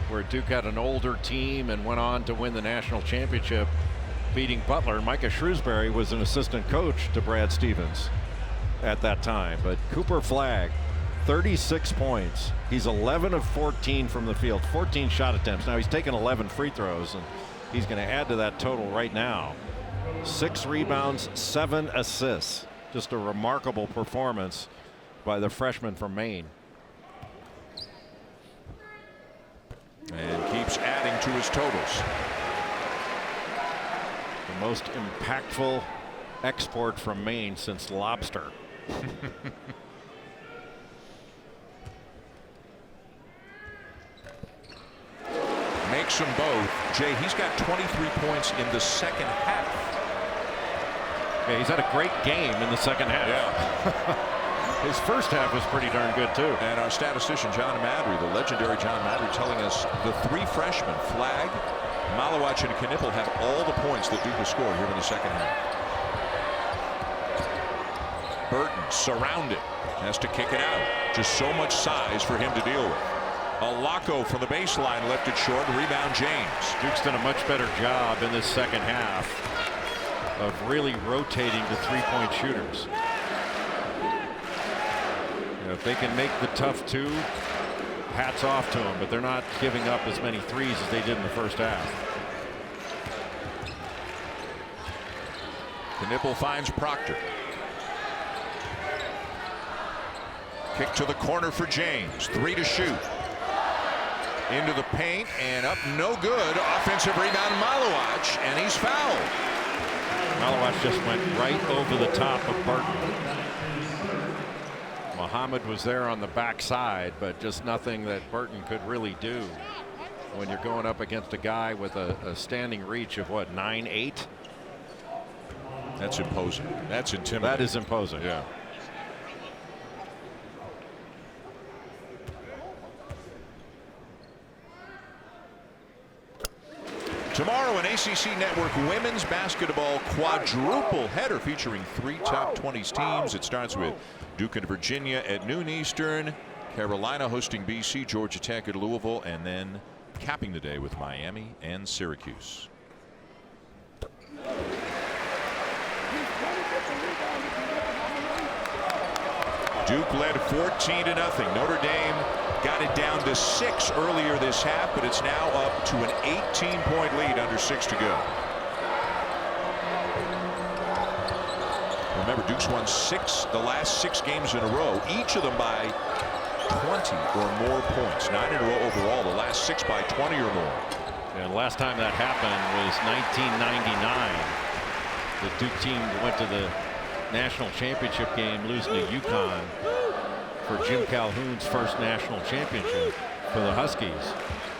where Duke had an older team and went on to win the national championship, beating Butler. Micah Shrewsbury was an assistant coach to Brad Stevens at that time. But Cooper Flagg, 36 points. He's 11 of 14 from the field, 14 shot attempts. Now he's taken 11 free throws, and he's going to add to that total right now. 6 rebounds, 7 assists. Just a remarkable performance by the freshman from Maine. keeps adding to his totals. The most impactful export from Maine since lobster. Makes them both. Jay, he's got 23 points in the second half. Yeah, he's had a great game in the second half. Yeah. His first half was pretty darn good too. And our statistician John Madry, the legendary John Madry, telling us the three freshmen, Flagg, Maluach, and Knippel, have all the points that Duke has scored here in the second half. Burton surrounded, has to kick it out. Just so much size for him to deal with. Alako from the baseline left it short. Rebound James. Duke's done a much better job in this second half of really rotating the three-point shooters. You know, if they can make the tough two, hats off to them, but they're not giving up as many threes as they did in the first half. Knippel finds Proctor. Kick to the corner for James. 3 to shoot. Into the paint and up, no good. Offensive rebound, Maluach, and he's fouled. Maluach just went right over the top of Burton. Muhammad was there on the backside, but just nothing that Burton could really do when you're going up against a guy with a standing reach of what, 9'8". That's imposing. That's intimidating. That is imposing. Yeah. Tomorrow, an ACC Network women's basketball quadruple header featuring 3 top 20s teams. It starts with Duke and Virginia at noon Eastern, Carolina hosting BC, Georgia Tech at Louisville, and then capping the day with Miami and Syracuse. Duke led 14-0. Notre Dame got it down to 6 earlier this half, but it's now up to an 18-point lead under 6 to go. Remember, Duke's won the last 6 games in a row, each of them by 20 or more points. 9 in a row overall, the last 6 by 20 or more. And last time that happened was 1999. The Duke team went to the national championship game, losing to UConn for Jim Calhoun's first national championship for the Huskies.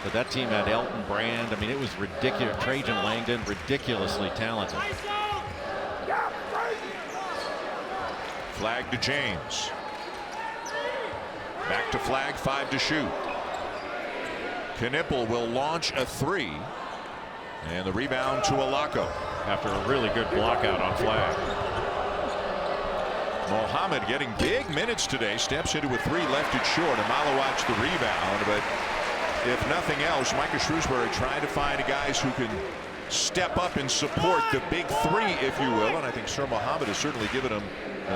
But that team had Elton Brand. I mean, it was ridiculous. Trajan Langdon, ridiculously talented. Flagg to James. Back to Flagg, 5 to shoot. Knippel will launch a 3. And the rebound to Alako. After a really good block out on Flagg. Muhammad getting big minutes today. Steps into a 3, left it short. And Maluach the rebound. But if nothing else, Micah Shrewsbury trying to find guys who can step up and support the big 3, if you will. And I think Sir Muhammad has certainly given them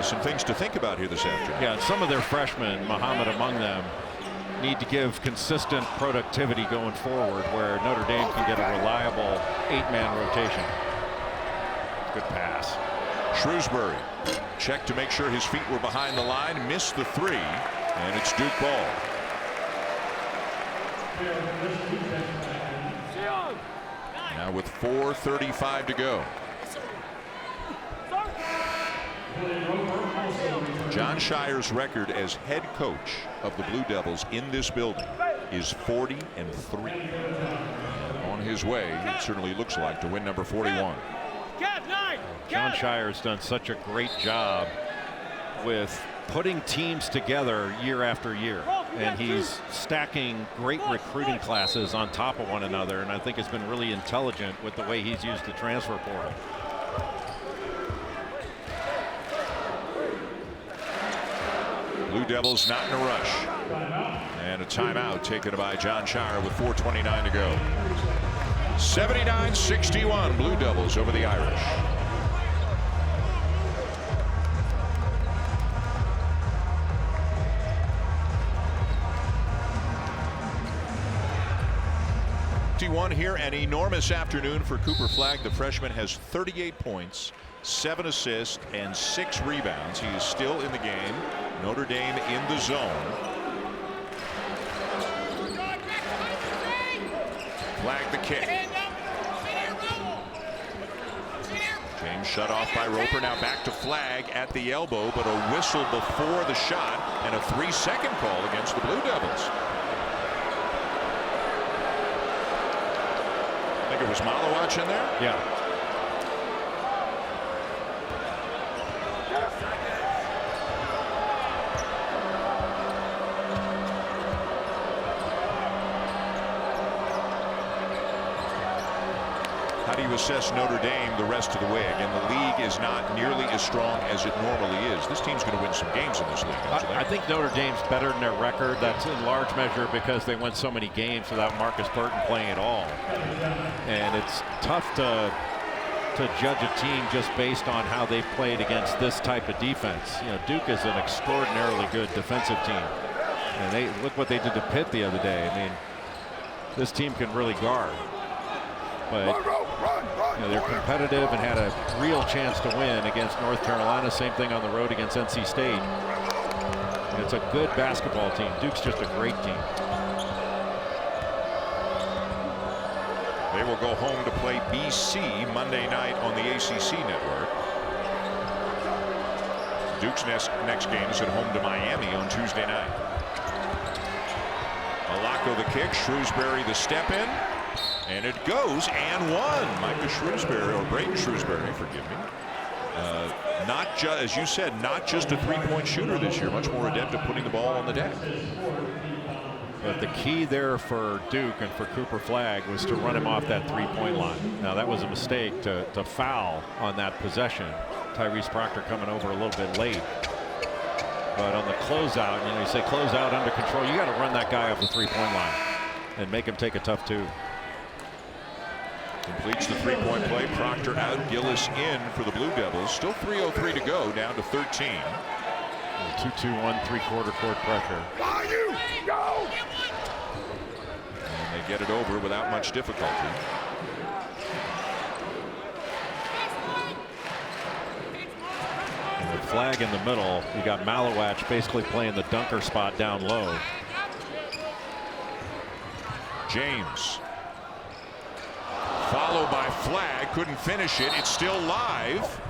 some things to think about here this afternoon. Yeah, and some of their freshmen, Muhammad among them, need to give consistent productivity going forward where Notre Dame can get a reliable 8-man rotation. Good pass. Shrewsbury checked to make sure his feet were behind the line, missed the 3, and it's Duke ball. Now with 4:35 to go. John Shire's record as head coach of the Blue Devils in this building is 40-3. On his way, it certainly looks like, to win number 41. John Shire's done such a great job with putting teams together year after year, and he's stacking great recruiting classes on top of one another, and I think it's been really intelligent with the way he's used the transfer portal. Blue Devils not in a rush. And a timeout taken by John Shire with 4:29 to go. 79-61 Blue Devils over the Irish. Here, an enormous afternoon for Cooper Flagg. The freshman has 38 points, 7 assists, and 6 rebounds. He is still in the game. Notre Dame in the zone. James shut off by Roper. Now back to Flagg at the elbow, but a whistle before the shot and a 3-second call against the Blue Devils. I think it was Maluach in there. Yeah. How do you assess Notre Dame the rest of the way? Again, the league is not nearly as strong as it normally is. This team's going to win some games in this league. I think Notre Dame's better than their record. That's in large measure because they won so many games without Markus Burton playing at all. And it's tough to judge a team just based on how they've played against this type of defense. You know, Duke is an extraordinarily good defensive team. And look what they did to Pitt the other day. I mean, this team can really guard. But you know, they're competitive and had a real chance to win against North Carolina. Same thing on the road against NC State. And it's a good basketball team. Duke's just a great team. They will go home to play BC Monday night on the ACC network. Duke's next game is at home to Miami on Tuesday night. Alako the kick, Shrewsbury the step in. And it goes and one. Micah Shrewsbury, or Braden Shrewsbury, forgive me. Not just, as you said, not just a three-point shooter this year, much more adept at putting the ball on the deck. But the key there for Duke and for Cooper Flagg was to run him off that three-point line. Now that was a mistake to foul on that possession. Tyrese Proctor coming over a little bit late. But on the closeout, you know, you say closeout under control, you got to run that guy off the three-point line and make him take a tough two. Completes the three-point play. Proctor out, Gillis in for the Blue Devils. Still 3:03 to go, down to 13. 2-2-1 3/4 court pressure. And they get it over without much difficulty. And with Flagg in the middle, you got Maluach basically playing the dunker spot down low. James. Followed by Flagg, couldn't finish it. It's still live.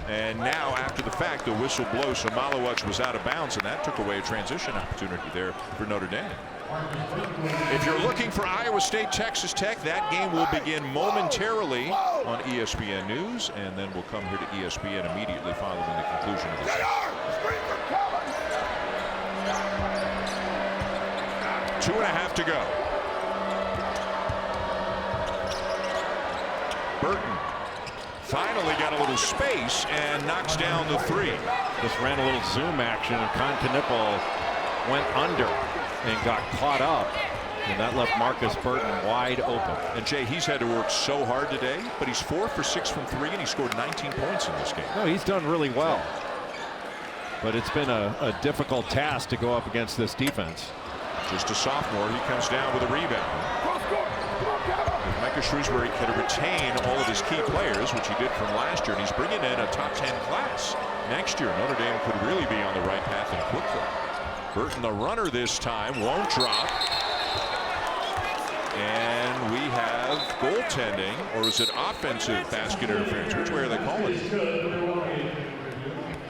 And now after the fact, the whistle blows, so Maluach was out of bounds, and that took away a transition opportunity there for Notre Dame. If you're looking for Iowa State, Texas Tech, that game will begin momentarily on ESPN News, and then we'll come here to ESPN immediately following the conclusion of the game. 2.5 to go. Burton finally got a little space and knocks down the three. Just ran a little zoom action, and Khaman went under and got caught up, and that left Markus Burton wide open. And Jay, he's had to work so hard today, but he's 4 for 6 from 3, and he scored 19 points in this game. No, he's done really well, but it's been a difficult task to go up against this defense. Just a sophomore, he comes down with a rebound. If Micah Shrewsbury could retain all of his key players, which he did from last year, and he's bringing in a top 10 class next year, Notre Dame could really be on the right path and quickly. Burton, the runner this time, won't drop. And we have goaltending, or is it offensive basket interference? Which way are they calling it?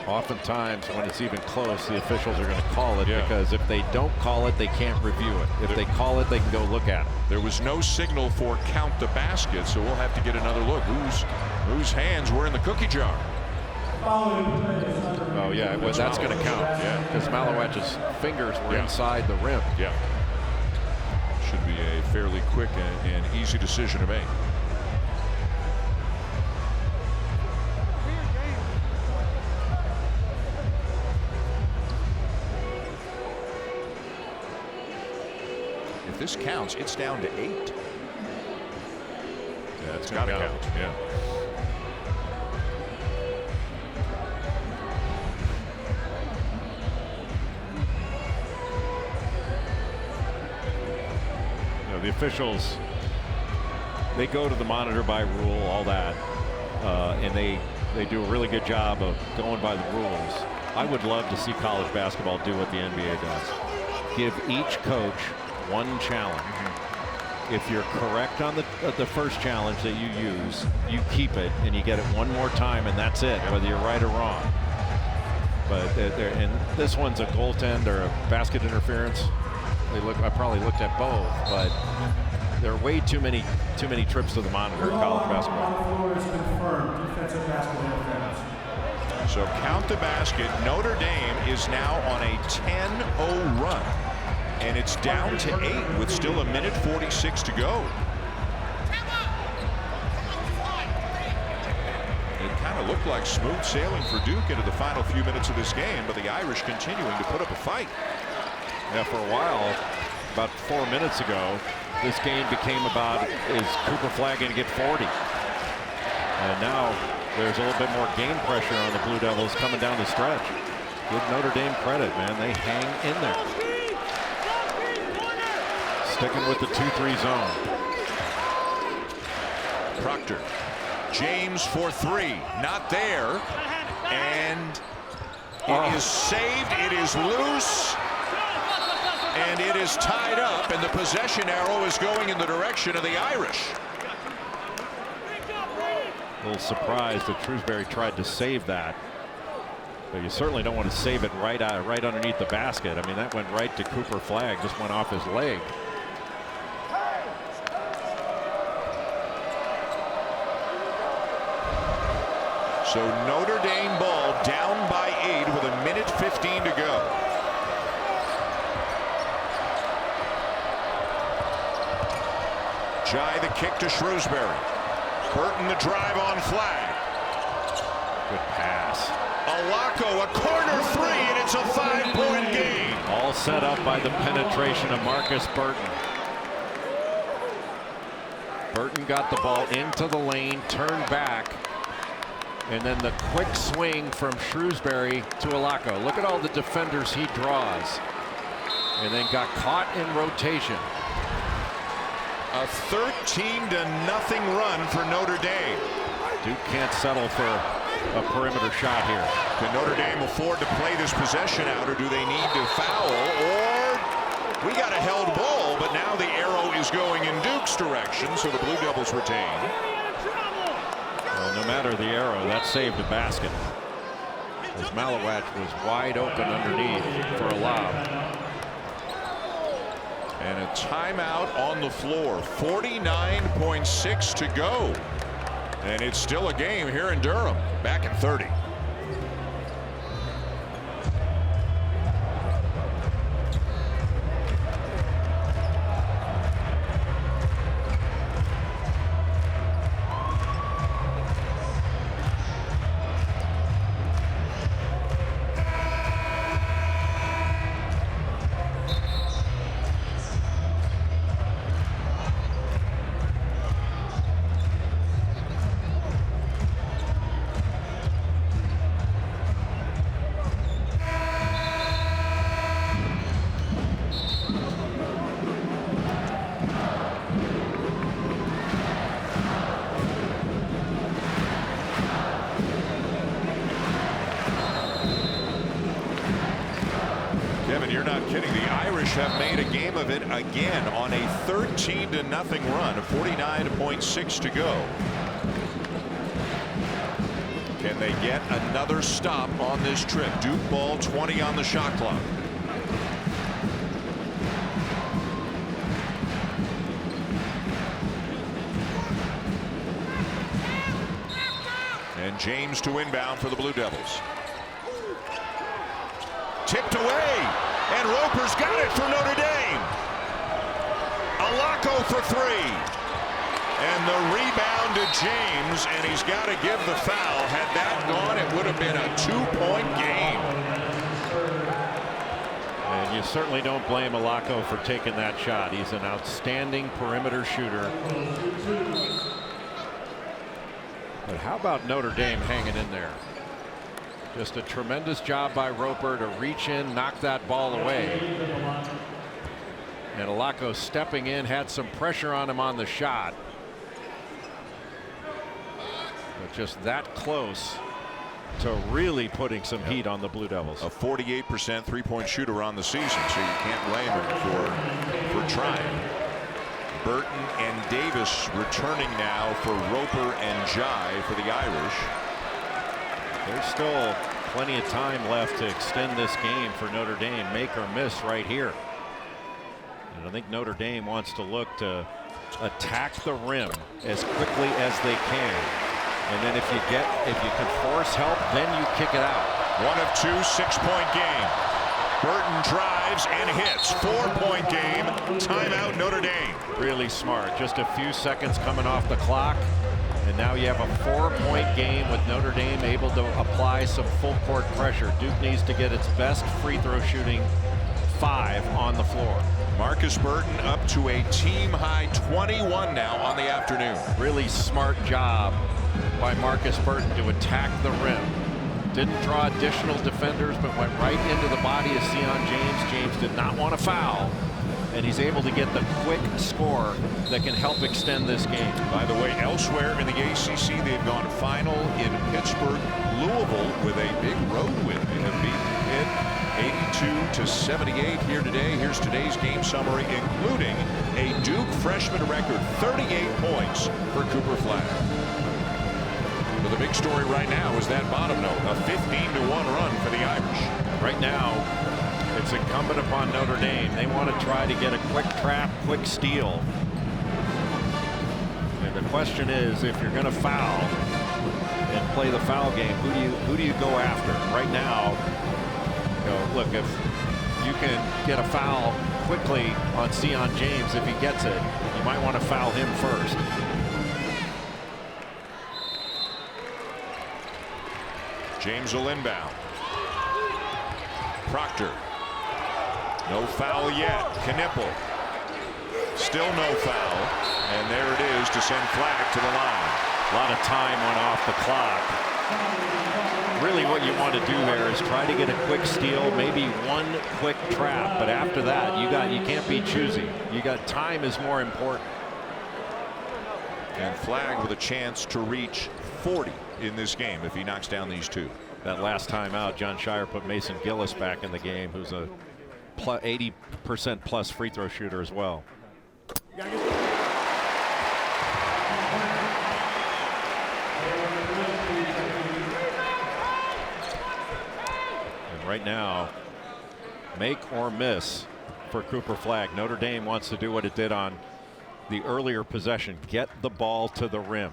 Oftentimes when it's even close, the officials are going to call it, because if they don't call it, they can't review it. If they call it, they can go look at it. There was no signal for count the basket, so we'll have to get another look. Whose hands were in the cookie jar? Oh yeah, well, that's going to count. Yeah, because Maluach's fingers were inside the rim. Yeah, should be a fairly quick and easy decision to make. If this counts, it's down to 8. Yeah, it's got to count. Yeah. You know, the officials, they go to the monitor by rule, all that, and they do a really good job of going by the rules. I would love to see college basketball do what the NBA does. Give each coach one challenge if you're correct on the first challenge that you use, you keep it and you get it one more time, and that's it, whether you're right or wrong. But and this one's a goaltend or a basket interference. I probably looked at both, but there are way too many trips to the monitor in college basketball. So count the basket. Notre Dame is now on a 10-0 run, and it's down to 8 with still 1:46 to go. It kind of looked like smooth sailing for Duke into the final few minutes of this game, but the Irish continuing to put up a fight. Yeah, for a while, about 4 minutes ago, this game became about, is Cooper Flagg going to get 40? And now there's a little bit more game pressure on the Blue Devils coming down the stretch. Give Notre Dame credit, man. They hang in there. Sticking with the 2-3 zone. Proctor. James for 3. Not there. And it is saved. It is loose. And it is tied up. And the possession arrow is going in the direction of the Irish. A little surprised that Shrewsbury tried to save that. But you certainly don't want to save it right underneath the basket. I mean, that went right to Cooper Flagg. Just went off his leg. So Notre Dame ball down by 8 with 1:15 to go. Jai the kick to Shrewsbury. Burton the drive on Flagg. Good pass. Alako, a corner 3, and it's a 5-point game. All set up by the penetration of Markus Burton. Burton got the ball into the lane, turned back, and then the quick swing from Shrewsbury to Alako. Look at all the defenders he draws, and then got caught in rotation. A 13-0 run for Notre Dame. Duke can't settle for a perimeter shot here. Can Notre Dame afford to play this possession out, or do they need to foul? Or we got a held ball, but now the arrow is going in Duke's direction, so the Blue Devils retain. Well, no matter the arrow, that saved a basket, as Maluach was wide open underneath for a lob. And a timeout on the floor. 49.6 to go. And it's still a game here in Durham. Back at 30. You're not kidding. The Irish have made a game of it again on a 13-0 run. 49.6 to go. Can they get another stop on this trip? Duke ball, 20 on the shot clock. And James to inbound for the Blue Devils. Tipped away. And Roper's got it for Notre Dame. Alako for 3. And the rebound to James, and he's got to give the foul. Had that gone, it would have been a 2-point game. And you certainly don't blame Alako for taking that shot. He's an outstanding perimeter shooter. But how about Notre Dame hanging in there? Just a tremendous job by Roper to reach in, knock that ball away. And Alako stepping in, had some pressure on him on the shot. But just that close to really putting some heat on the Blue Devils. A 48% three-point shooter on the season, so you can't blame him for trying. Burton and Davis returning now for Roper and Jai for the Irish. There's still plenty of time left to extend this game for Notre Dame. Make or miss right here. And I think Notre Dame wants to look to attack the rim as quickly as they can. And then if you can force help, then you kick it out. 1 of 2, 6-point game. Burton drives and hits. 4-point game. Timeout Notre Dame. Really smart. Just a few seconds coming off the clock. And now you have a 4-point game with Notre Dame able to apply some full court pressure. Duke needs to get its best free throw shooting 5 on the floor. Markus Burton up to a team high 21 now on the afternoon. Really smart job by Markus Burton to attack the rim. Didn't draw additional defenders, but went right into the body of Sion James. James did not want to foul, and he's able to get the quick score that can help extend this game. By the way, elsewhere in the ACC, they've gone final in Pittsburgh. Louisville with a big road win. They have beaten Pitt 82-78 here today. Here's today's game summary, including a Duke freshman record 38 points for Cooper Flagg. But the big story right now is that bottom note, a 15-1 run for the Irish. Right now, it's incumbent upon Notre Dame. They want to try to get a quick trap, quick steal. And the question is, if you're going to foul and play the foul game, who do you go after? Right now, look, if you can get a foul quickly on Sion James, if he gets it, you might want to foul him first. James will inbound. Proctor. No foul yet. Knippel. Still no foul. And there it is to send Flagg to the line. A lot of time went off the clock. Really what you want to do here is try to get a quick steal, maybe one quick trap. But after that, you can't be choosy. Time is more important. And Flagg with a chance to reach 40 in this game if he knocks down these two. That last time out, John Shire put Mason Gillis back in the game, who's a 80% plus free throw shooter as well. And right now, make or miss for Cooper Flagg. Notre Dame wants to do what it did on the earlier possession, get the ball to the rim.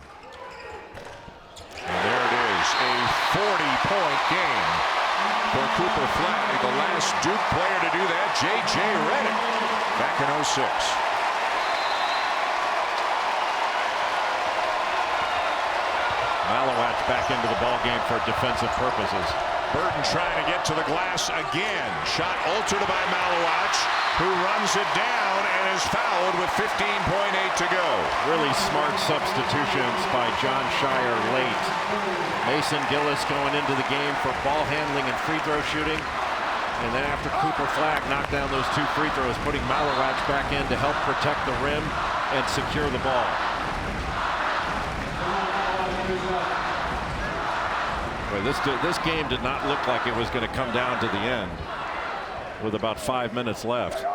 And there it is, a 40-point game for Cooper Flagg, the last Duke player to do that, JJ Redick, back in 06. Maluach back into the ball game for defensive purposes. Burton trying to get to the glass again. Shot altered by Maluach, who runs it down and is fouled with 15.8 to go. Really smart substitutions by John Shire late. Mason Gillis going into the game for ball handling and free throw shooting. And then after Cooper Flagg knocked down those 2 free throws, putting Maluach back in to help protect the rim and secure the ball. This game did not look like it was going to come down to the end with about 5 minutes left.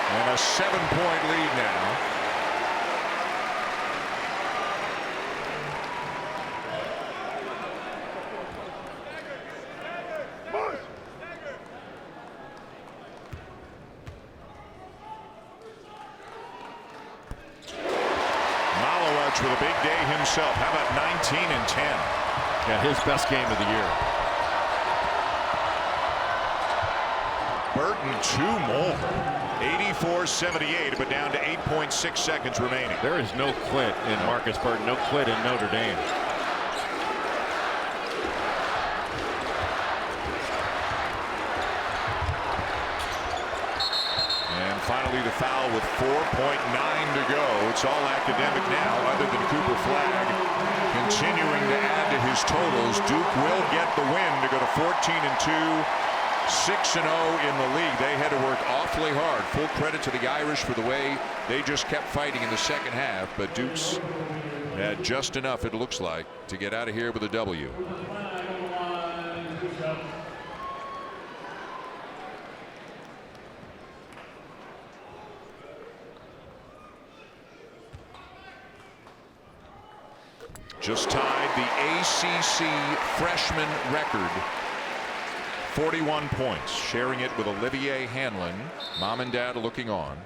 And a 7-point lead now. With a big day himself. How about 19 and 10? Yeah, his best game of the year. Burton 2 more. 84-78, but down to 8.6 seconds remaining. There is no quit in Markus Burton, no quit in Notre Dame. Finally the foul with 4.9 to go. It's all academic now, other than Cooper Flagg continuing to add to his totals. Duke will get the win to go to 14-2, 6-0 in the league. They had to work awfully hard. Full credit to the Irish for the way they just kept fighting in the second half, but Duke's Had just enough, it looks like, to get out of here with a W. Just tied the ACC freshman record. 41 points, sharing it with Olivier Hanlon. Mom and dad looking on.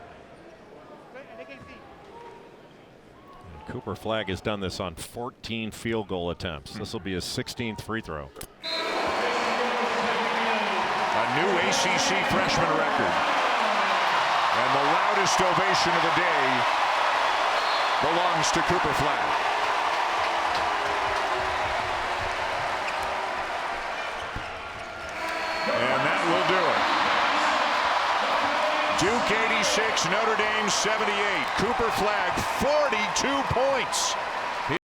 Cooper Flagg has done this on 14 field goal attempts. This will be his 16th free throw. A new ACC freshman record. And the loudest ovation of the day belongs to Cooper Flagg. And that will do it. Duke 86, Notre Dame 78. Cooper Flagg 42 points.